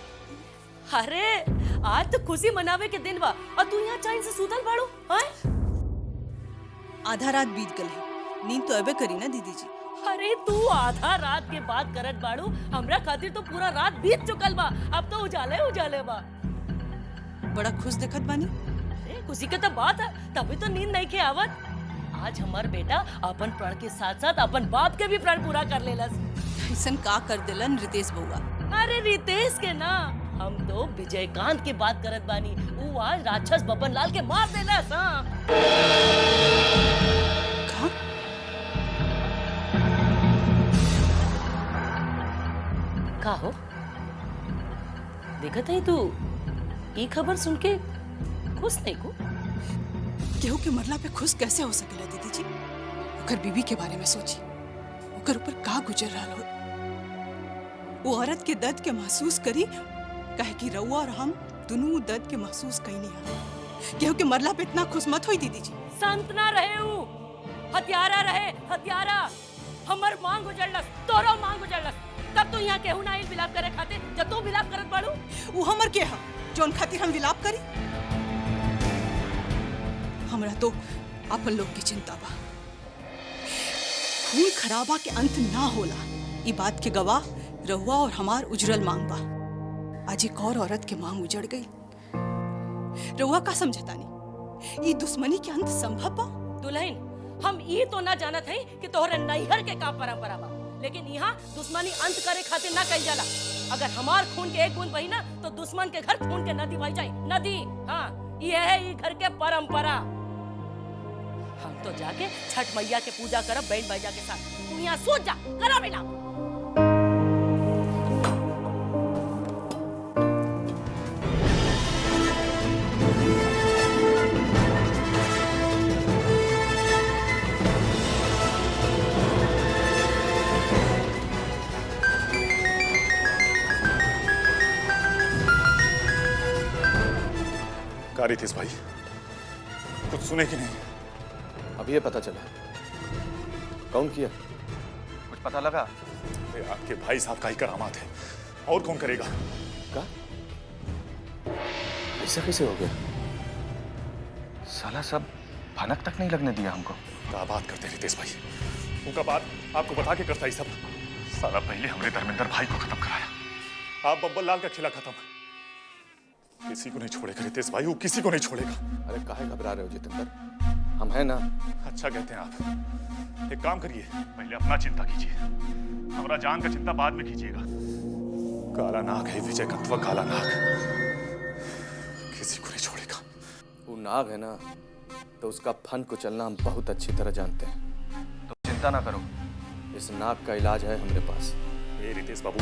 अरे आज तो खुशी मनावे के दिन बा और तू यहाँ चैन से सूतल बाड़ू? आधा रात बीत गल है, नींद तो अबे करी ना दीदी जी। अरे तू आधा रात के बाद करत बाड़ू, हमरा खातिर तो पूरा रात बीत चुकल बा। अब तो उजाले बा। बड़ा खुश देखत बानी। अरे खुशी के तो बात है, तभी तो नींद नहीं के आवत। आज हमार बेटा अपन प्राण के साथ साथ अपन बाप के भी प्राण पूरा कर लेलस। ऐसन का कर दिलन रितेश बउआ? अरे रितेश के ना, हम तो विजयकांत की बात करत बानी। वो आज राक्षस बब्बन लाल के मार देलस। का हो देखत है तू? ये खबर सुन के खुश नहीं को? केहू के मरला पे खुश कैसे हो सकेला दीदी जी? ओकर बीबी के बारे में सोची, ओकर ऊपर का गुजर रहा हो। वो औरत के दर्द के महसूस करी, कहे कि रउआ और हम दोनों दर्द के महसूस कहीं नहीं है। केहू के मरला पे इतना खुश मत होई दीदी जी। संत ना रहे हूँ, हत्यारा रहे, हत्यारा। हमर मांग उजड़लस, तोरो मांग उजड़लस। तब तो यहाँ केहू ना आइल विलाप करे खाते, जब तू विलाप करत बाड़ू। वो हमर के हा जोन खातिर हम विलाप करी? हमरा तो अपन लोग की चिंता बा। खून खराबा के अंत ना होला, ई बात के गवाह रहुआ और हमार उजरल मांग बा। आज एक और औरत के मांग उजड़ गई। रहुआ का समझतानी ई दुश्मनी के अंत संभव बा? दुल्हन, हम ये तो ना जानत हई कि तोहरे नैहर के का परंपरा बा, लेकिन यहाँ दुश्मनी अंत करे खातिर ना कही जाला। अगर हमार खून के एक बूंद बही ना तो दुश्मन के घर खून के नदी बह जाए। नदी, हाँ, ये है ये घर के परंपरा। हम तो जाके छठ मैया के पूजा करब बैल भैया के साथ। तू यहाँ सोच जा, करा बेटा। रितेश भाई, कुछ सुने कि नहीं? अब ये पता चला कौन किया, कुछ पता लगा? आपके भाई साहब का ही करामात है, और कौन करेगा? का? ऐसा कैसे हो गया? साला सब भनक तक नहीं लगने दिया हमको। क्या बात करते रितेश भाई, उनका बात आपको बता के करता ही सब। साला पहले हमने धर्मेंद्र भाई को खत्म कराया, आप बब्बर लाल का खिला खत्म। किसी को नहीं छोड़ेगा रितेश भाई, वो किसी को नहीं छोड़ेगा। अरे काहे घबरा रहे हो जितेंद्र, हम हैं ना। अच्छा कहते हैं आप। एक काम करिए, पहले अपना चिंता कीजिए, हमारा जान का चिंता बाद में कीजिएगा। काला नाग है विजय कंतवा, काला नाग किसी को नहीं छोड़ेगा। वो नाग है ना, तो उसका फन को चलना हम बहुत अच्छी तरह जानते हैं। तो चिंता ना करो, इस नाग का इलाज है हमारे पास। रितेश बाबू,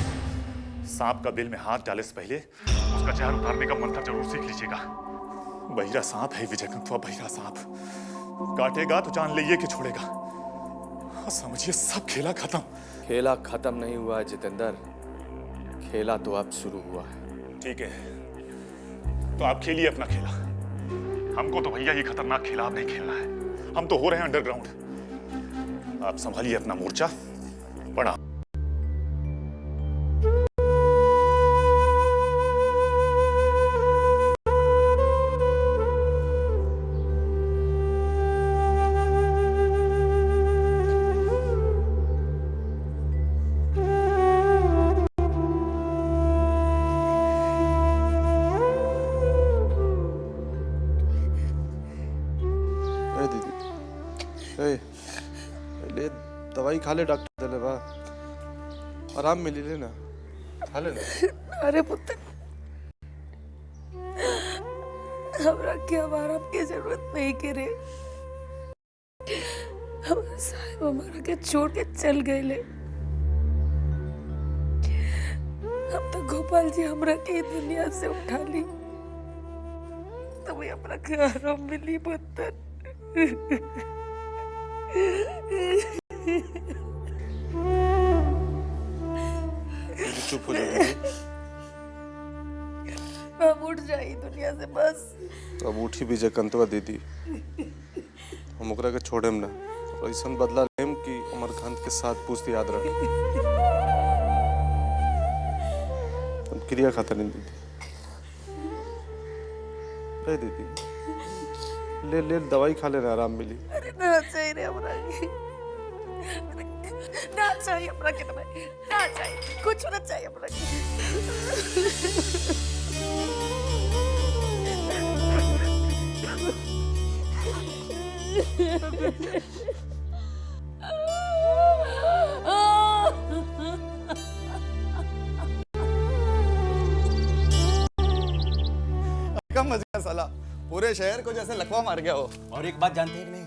सांप का बिल में हाथ डाले से पहले उसका जहर उतारने का मंत्र जरूर सीख लीजिएगा। बहिरा सांप है विजय कंतवा, बहिरा सांप काटेगा तो जान लीजिए कि छोड़ेगा। समझिए सब खेला खत्म। खेला खत्म नहीं हुआ है जितेंद्र, खेला तो अब शुरू हुआ है। ठीक है, तो आप खेलिए अपना खेला। हमको तो भैया ये खतरनाक खेला अब नहीं खेलना है। हम तो हो रहे हैं अंडरग्राउंड। आप संभालिए अपना मोर्चा। बड़ा दवाई खा ले, डॉक्टर दले बा, आराम मिली ले ना, खा ले ना। अरे पुत्र, हमरा के हमारा की जरूरत नहीं करे। हमारे साहब हमारा के छोड़ के चल गए ले। अब तो गोपाल जी हमरा के दुनिया से उठा ली, तुम्हें हमरा के आराम मिली पुत्र। चुप हो जाओ। अब उठ जाई दुनिया से बस। अब उठी विजय कंतवा दीदी, हम ओकरा के छोड़ेम ना। ऐसा बदला लेम कि अमरकांत के साथ पूछती याद रख। हम क्रिया खाता नहीं दीदी। अरे दीदी ले ले दवाई खा लेना, आराम मिली। अरे ना चाहिए रे हमरा के, ना चाहिए हमरा के दवाई, ना चाहिए, कुछ ना चाहिए हमरा कम मच गया साला, पूरे शहर को जैसे लकवा मार गया हो। और एक बात जानते हैं कि नहीं,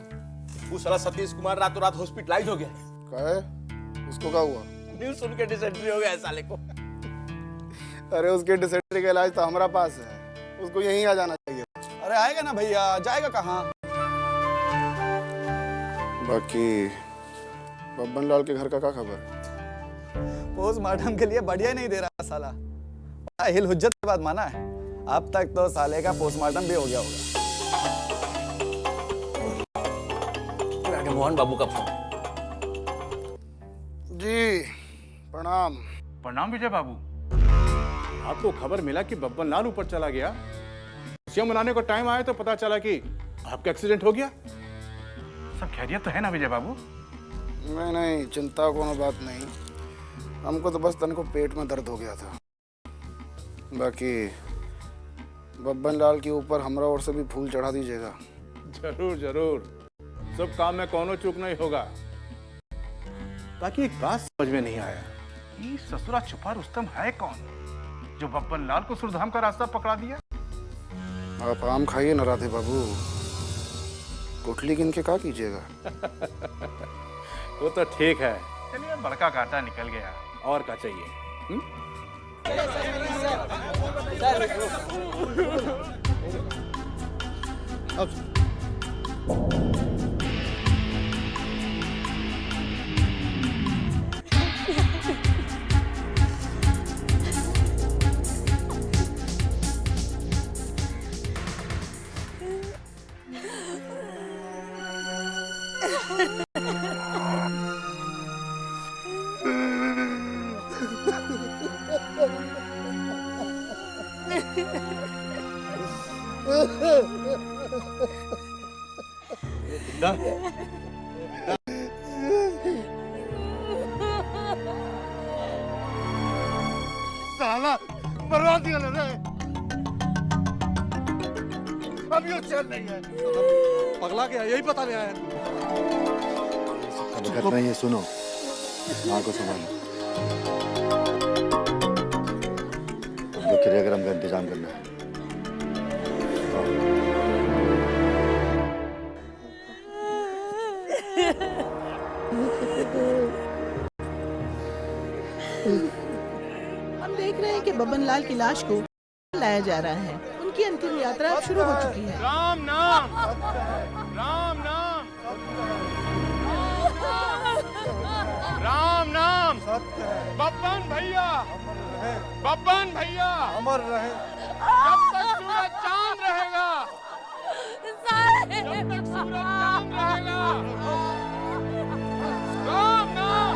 वो साला सतीश कुमार रातों रात हॉस्पिटलाइज हो गया। क्या है? उसको क्या हुआ? न्यूज़ सुन के डिसेंट्री हो गया साले को। अरे उसके डिसेंट्री का इलाज तो हमारा पास है, उसको यहीं आ जाना चाहिए। अरे आएगा ना भैया, जाएगा कहाँ? बाकी बब्बन लाल के घर का क्या खबर? पोस्टमार्टम के लिए बढ़िया नहीं दे रहा साला। हिल हुज्जत के बाद माना है, अब तक तो साले का पोस्टमार्टम भी हो गया होगा। मोहन बाबू का फोन। जी प्रणाम। प्रणाम विजय बाबू। आपको खबर मिला कि बब्बन लाल ऊपर चला गया। खुशियां मनाने को टाइम आया तो पता चला कि आपका एक्सीडेंट हो गया? सब खैरियत तो है ना विजय बाबू? नहीं, चिंता कोनो बात नहीं। हमको तो बस तन को पेट में दर्द हो गया था। बाकी बब्बन लाल के ऊपर हमरा और से भी फूल चढ़ा दीजिएगा। जरूर जरूर, सब काम में कोनो चूक नहीं होगा। बाकी एक बात समझ में नहीं आया, ये ससुरा छुपा रुस्तम है कौन जो बब्बन लाल को सुरधाम का रास्ता पकड़ा दिया? आप आम खाइए ना राधे बाबू, गुठली गिन के क्या कीजिएगा? वो तो ठीक है, चलिए बड़का कांटा निकल गया, और क्या चाहिए? साला मरवा दिया रे। अब ये चल नहीं है। पगला गया, यही पता नहीं आया। दिक्कत नहीं है, सुनो, माँ को संभालो। क्रियाक्रम का इंतजाम करना है। हम देख रहे हैं कि बब्बन लाल की लाश को लाया जा रहा है। उनकी अंतिम यात्रा अब शुरू हो चुकी है। राम नाम, राम नाम, राम नाम, बब्बन भैया, बब्बन भैया अमर रहे जब तक सूरज चांद रहेगा, जब तक सूरज चांद रहेगा। राम नाम, राम नाम,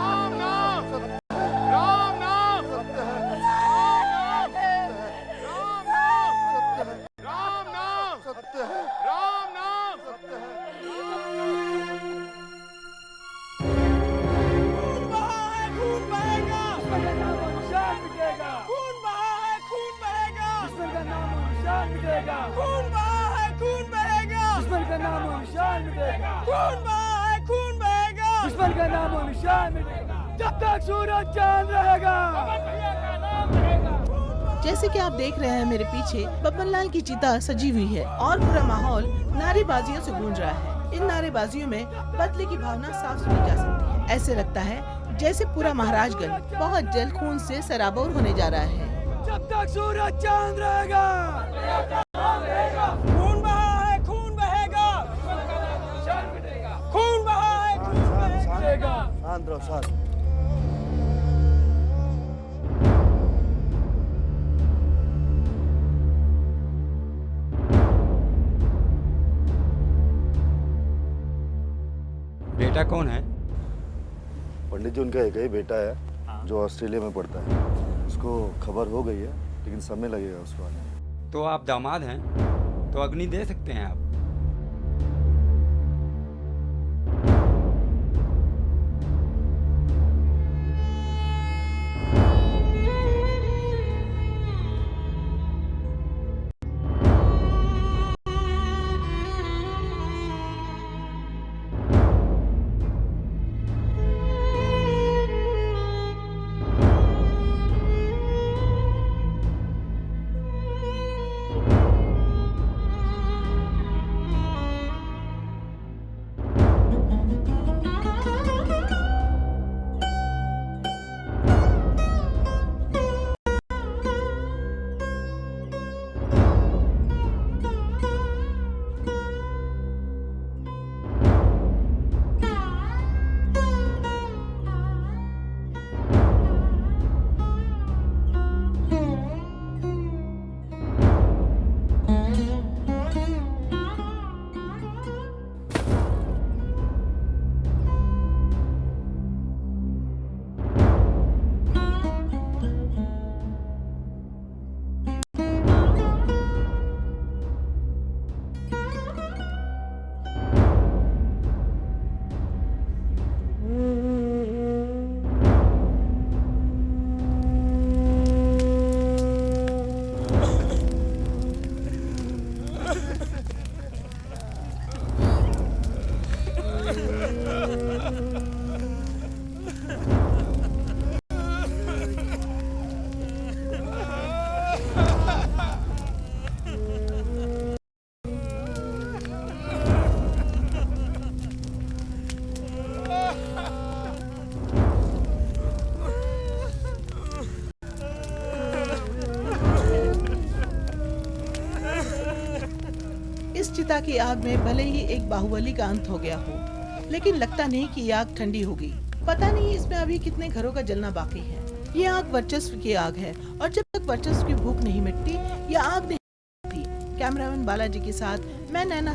राम नाम, राम नाम, राम नाम, राम नाम। खून बहा है, खून बहेगा। दुश्मन का नाम और निशान मिटेगा। खून बहा है, खून बहेगा। दुश्मन का नाम और निशान मिटेगा। जब तक सूरज चांद रहेगा। जैसे कि आप देख रहे हैं मेरे पीछे बब्बन लाल की चिता सजी हुई है और पूरा माहौल नारेबाजियों से गूंज रहा है। इन नारेबाजियों में बदले की भावना साफ सुनी जा सकती है। ऐसे लगता है जैसे पूरा महाराजगंज बहुत जल्द खून से सराबोर होने जा रहा है। जब तक सूरज चांद रहेगा। खून बहा है, खून बहेगा। खून बहा है, खून बहेगा। शांत रहो, शांत। बेटा कौन है? पंडित जी उनका एक ही बेटा है जो ऑस्ट्रेलिया में पढ़ता है। उसको खबर हो गई है, लेकिन समय लगेगा उसको आने में। तो आप दामाद हैं, तो अग्नि दे सकते हैं आप। चिता की आग में भले ही एक बाहुबली का अंत हो गया हो, लेकिन लगता नहीं कि ये आग ठंडी होगी। पता नहीं इसमें अभी कितने घरों का जलना बाकी है। ये आग वर्चस्व की आग है और जब तक वर्चस्व की भूख नहीं मिटती यह आग नहीं मिटती। कैमरामैन बालाजी के साथ मैं नैना।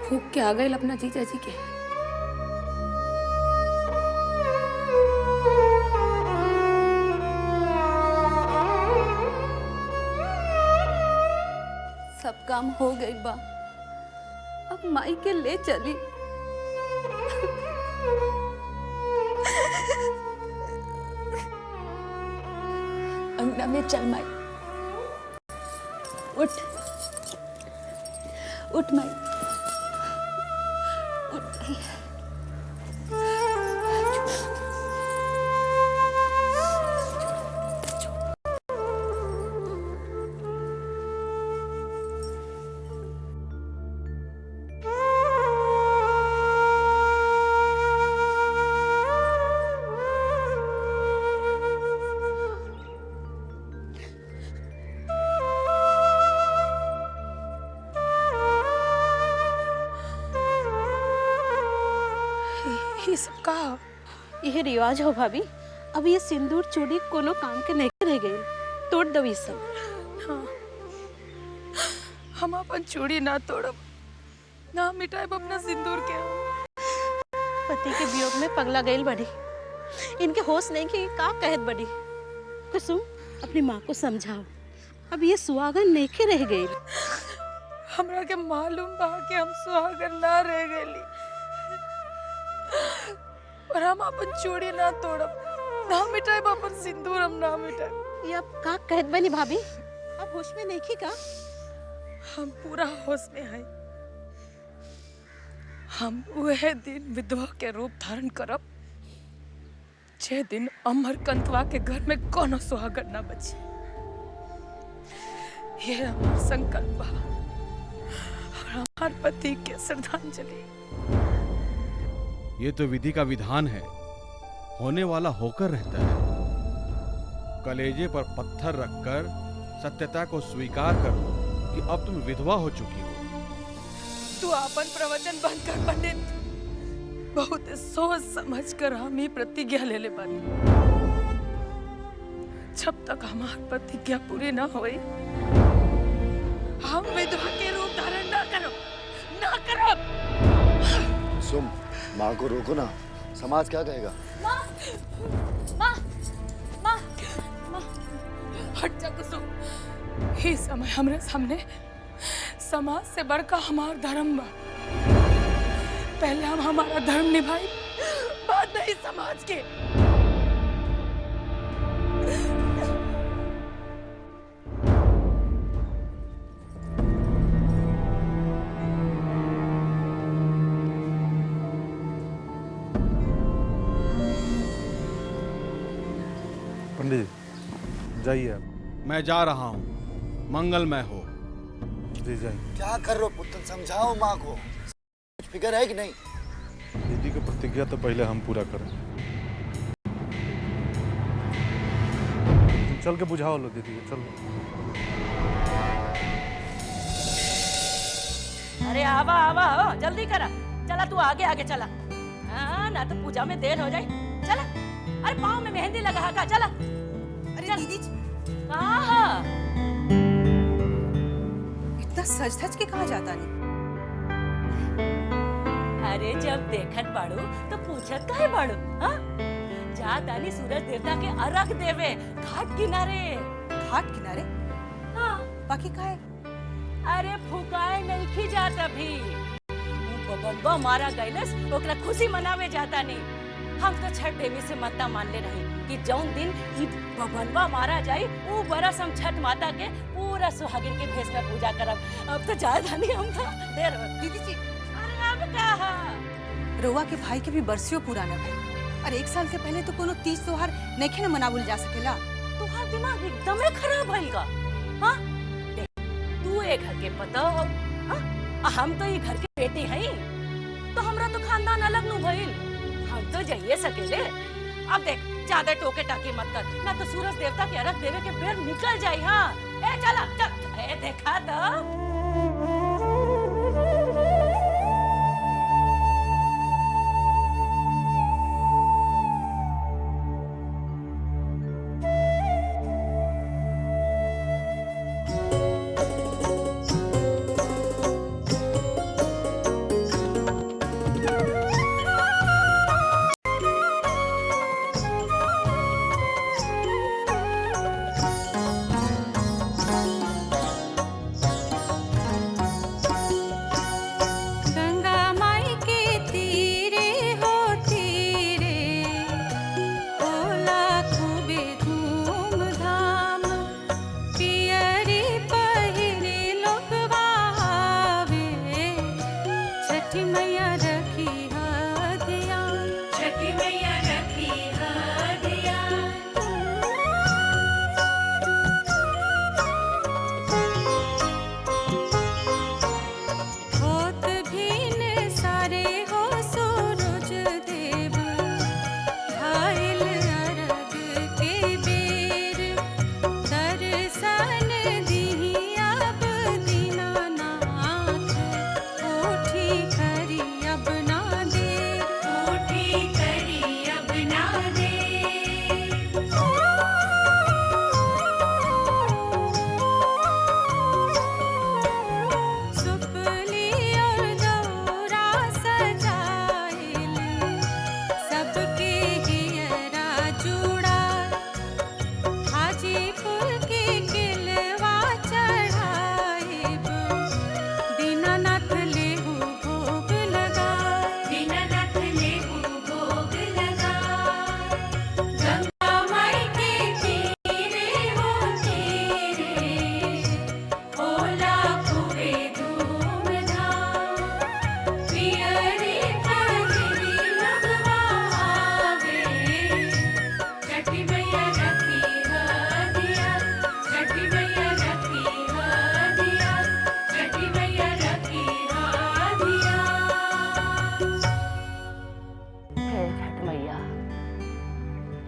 फूक के आ गए अपना जीजा जी के। सब काम हो गई बा, अब माई के ले चली। अंगना में चल माई, उठ उठ माई, यह रिवाज हो भाभी। अब ये सिंदूर चूड़ी कोनो काम के नहीं रह गई, तोड़ दो ये सब। हाँ, हम अपन चूड़ी ना तोड़ब, ना मिटाएब अपना सिंदूर के। पति के वियोग में पगला गई बड़ी, इनके होश नहीं कि का कहत बड़ी। कुसुम अपनी माँ को समझाओ, अब ये सुहागन नहीं के रह गई। हमरा के मालूम बा कि हम सुहागन ना रह गई, पर हम अपन चूड़ी ना तोड़ब, ना मिटाएब अपन सिंदूर, हम ना मिटाएब। ये अब का कहत बनी भाभी, अब होश में नहीं का? हम पूरा होश में हैं। हम वह दिन विधवा के रूप धारण करब जे दिन अमरकंतवा के घर में कोनो सुहागन ना बची। ये हमार संकल्प बा और हमार पति के श्रद्धांजलि। ये तो विधि का विधान है, होने वाला होकर रहता है। कलेजे पर पत्थर रखकर सत्यता को स्वीकार कर लो कि अब तुम विधवा हो चुकी हो। तू अपन प्रवचन बंद कर पंडित। बहुत सोच समझ कर हम ही प्रतिज्ञा ले ले बानी। जब तक हमार प्रतिज्ञा पूरी ना होई, हम विधवा के रूप धारण ना करो, ना करो। सुम, माँ को रोको ना, समाज क्या कहेगा? माँ, माँ, माँ, माँ, हट जा कुसुम। ये समय हमरे सामने समाज से बढ़कर हमार धर्म बा। पहले हम हमारा धर्म निभाई, बाद नहीं समाज के। पंडित जाइए आप। मैं जा रहा हूँ, मंगलमय हो। जी जाइए। क्या कर रहे हो पुत्र, समझाओ माँ को। कुछ फिक्र है कि नहीं? दीदी की प्रतिज्ञा तो पहले हम पूरा करें। चल के बुझाओ लो दीदी को, चलो। अरे आवा आवा आवा, जल्दी करा। चला तू आगे आगे चला। हाँ ना तो पूजा में देर हो जाए। चला। अरे पाँव में मेहंदी लगा का, चला। अरे दीदी कहाँ? इतना सज धज के कहाँ जाता नहीं? अरे जब देखत बाड़ू तो पूछत काहे बाड़ू? हाँ? जा तानी सूरज देवता के अर्घ देवे घाट किनारे। घाट किनारे? हाँ। बाकी काहे? अरे फुकाए नहीं खी जाता भी। बम्बा मारा गैलस, ओकरा खुशी मनावे जाता नहीं। हम तो छठ देवी से मत्ता मान ले रही कि जौन दिन ई बबनवा मारा जाए वो बरस हम छठ माता के पूरा सुहागिन के भेष में पूजा करब। अब तो जा धानी हम तो देर हो। दीदी जी, अरे अब कहा? रोवा के भाई के भी बरसियों पूरा न भइल। अरे 1 साल के पहले तो कोनो तीज त्योहार नहीं न मनावल जा सकेला। तुम्हार दिमाग एकदम खराब भइल का। हाँ देख, तू ये घर के पता हो, हाँ? हम तो ये घर के बेटी हैं, तो हमरा तो खानदान अलग नु भइल, हम तो जाइए सकेले। अब देख ज्यादा टोके टाके मत कर, ना तो सूरज देवता के अर्घ देवे के बेर निकल जाई। हाँ ए चला चल, ए देखा तो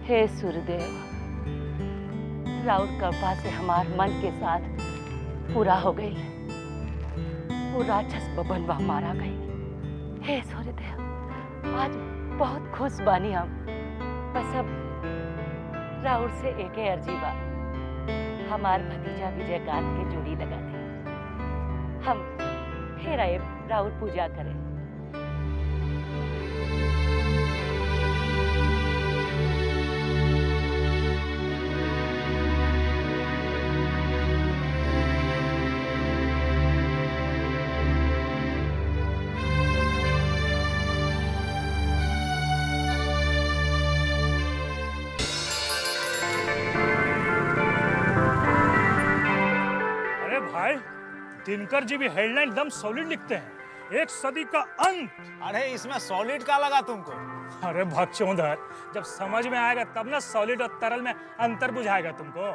हे सूर्यदेव, राउर कृपा से हमार मन के साथ पूरा हो गई, वो राक्षस बबन वह मारा गई। हे सूर्यदेव, आज बहुत खुश बानी हम। बस अब राउर से एक अर्जी बा, हमार भतीजा विजयकांत के जोड़ी लगा दे, हम फिर आए राउर पूजा करें। भाई दिनकर जी भी हेडलाइन एकदम सॉलिड लिखते हैं, एक सदी का अंत। अरे इसमें सॉलिड का लगा तुमको? अरे भगचोदर, जब समझ में आएगा तब ना सॉलिड और तरल में अंतर बुझाएगा तुमको।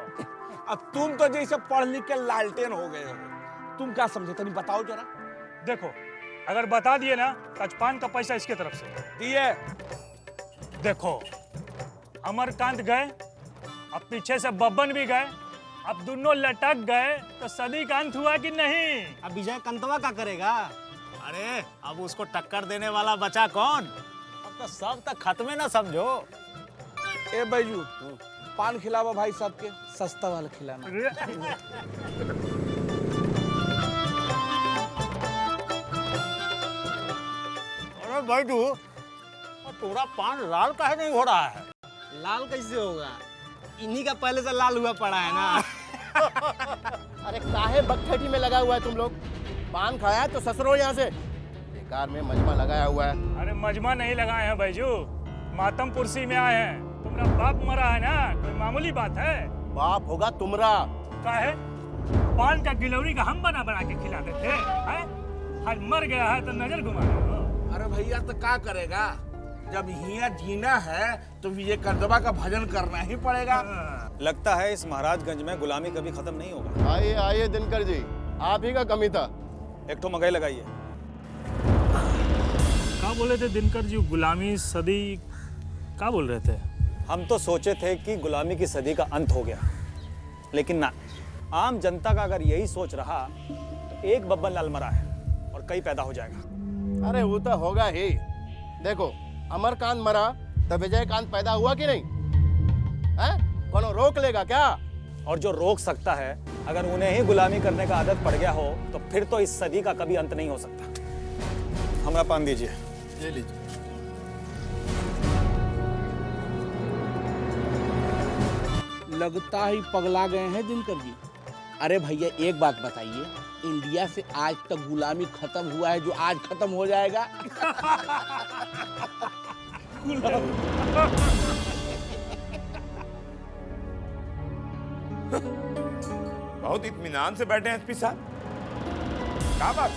अब तुम तो जैसे पढ़ लिख के लालटेन हो गए हो, तुम क्या समझे तनी बताओ जरा। देखो अगर बता दिए ना तो आज पान का पैसा इसके तरफ से दिए। देखो अमरकांत गए, अब पीछे से बब्बन भी गए, अब दोनों लटक गए तो सदी का अंत हुआ कि नहीं? अब विजय कंतवा का करेगा? अरे अब उसको टक्कर देने वाला बचा कौन? अब तो सब तक खत्म है ना समझो। ए बैजू, पान खिलावा भाई साहब के, सस्ता वाला खिलाना। अरे बैजू, थोड़ा पान लाल काहे नहीं हो रहा है? लाल कैसे होगा? इन्हीं का पहले से लाल हुआ पड़ा है ना। अरे काहे बकथटी में लगा हुआ है तुम लोग? पान खाया है तो ससुरो यहाँ से, बेकार में मजमा लगाया हुआ है। अरे मजमा नहीं लगाए हैं बैजू, मातम पुरसी में आए हैं। तुम्हारा बाप मरा है ना, कोई मामूली बात है? बाप होगा तुमरा। काहे? पान का गिलौरी का हम बना बना के खिलाते थे, हैं? आज मर गया है तो नजर घुमा रहे हो। अरे भैया तो क्या करेगा, जब यहाँ जीना है तो विजय कर्दबा का भजन करना ही पड़ेगा। लगता है इस महाराजगंज में गुलामी कभी खत्म नहीं होगा। आइए आइए दिनकर जी, आप ही का कमी था। एक तो मगई लगाइए। क्या बोले थे दिनकर जी? गुलामी सदी क्या बोल रहे थे? हम तो सोचे थे कि गुलामी की सदी का अंत हो गया, लेकिन ना, आम जनता का अगर यही सोच रहा तो एक बब्बन लाल मरा है और कई पैदा हो जाएगा। अरे वो तो होगा ही। देखो, अमरकांत मरा तो विजयकांत पैदा हुआ कि नहीं? हैं? कौन रोक लेगा क्या? और जो रोक सकता है, अगर उन्हें ही गुलामी करने का आदत पड़ गया हो तो फिर तो इस सदी का कभी अंत नहीं हो सकता। हमारा पान दीजिए। ले लीजिए। लगता ही पगला गए हैं दिनकर जी। अरे भैया एक बात बताइए, इंडिया से आज तक गुलामी खत्म हुआ है जो आज खत्म हो जाएगा? बहुत इत्मीनान से बैठे हैं एसपी साहब। क्या बात?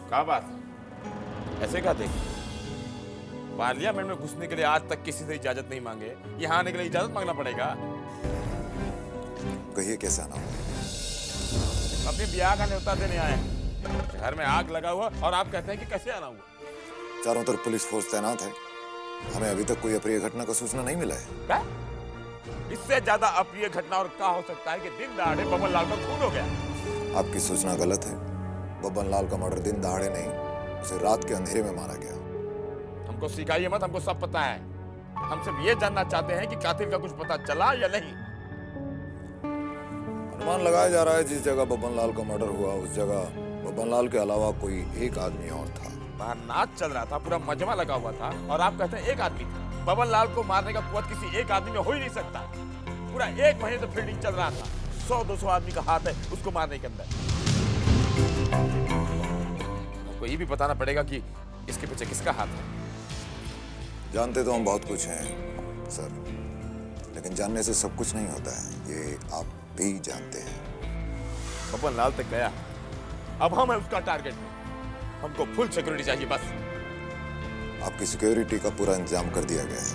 क्या बात? ऐसे क्या देख? पार्लियामेंट में घुसने के लिए आज तक किसी से इजाजत नहीं मांगे, यहाँ आने के लिए इजाजत मांगना पड़ेगा? कहिए कैसे आना हुआ? अपने ब्याह का न्योता देने आए हैं। शहर में आग लगा हुआ और आप कहते हैं कि कैसे आना हुआ? चारों तरफ पुलिस फोर्स तैनात है। हमें अभी तक कोई अप्रिय घटना का सूचना नहीं मिला है। क्या? इससे ज्यादा अप्रिय घटना और क्या हो सकता है कि दिन दहाड़े बबन लाल का खून हो गया? आपकी सूचना गलत है। बब्बन लाल का मर्डर दिन दहाड़े नहीं, उसे रात के अंधेरे में मारा गया। हमको सिखाइए मत, हमको सब पता है। हम सिर्फ ये जानना चाहते हैं कि कातिल का कुछ पता चला या नहीं। अनुमान लगाया जा रहा है जिस जगह बब्बन लाल का मर्डर हुआ उस जगह बब्बन लाल के अलावा कोई एक आदमी और था। बाहर नाच चल रहा था, पूरा मजमा लगा हुआ था और आप कहते हैं एक आदमी था। बबन लाल को मारने का कुवत किसी एक आदमी में हो ही नहीं सकता। पूरा एक महीने से फील्डिंग चल रहा था। 100-200 आदमी का हाथ है उसको मारने के अंदर। आपको ये भी बताना पड़ेगा कि इसके पीछे किसका हाथ है। जानते तो हम बहुत कुछ हैं सर, लेकिन जानने से सब कुछ नहीं होता है, ये आप भी जानते हैं। बबन लाल तक गया, अब हम है उसका टारगेट। हमको फुल सिक्योरिटी चाहिए बस। आपकी सिक्योरिटी का पूरा इंतजाम कर दिया गया है।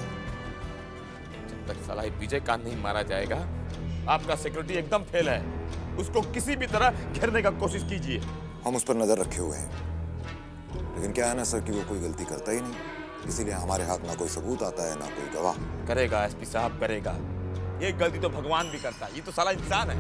जब तक साला विजयकांत नहीं मारा जाएगा, आपका सिक्योरिटी एकदम फेल है। उसको किसी भी तरह घेरने का कोशिश कीजिए। हम उस पर नजर रखे हुए हैं, लेकिन क्या है ना सर कि वो कोई गलती करता ही नहीं, इसीलिए हमारे हाथ ना कोई सबूत आता है ना कोई गवाह। करेगा एसपी साहब, करेगा। ये गलती तो भगवान भी करता है, ये तो साला इंसान है।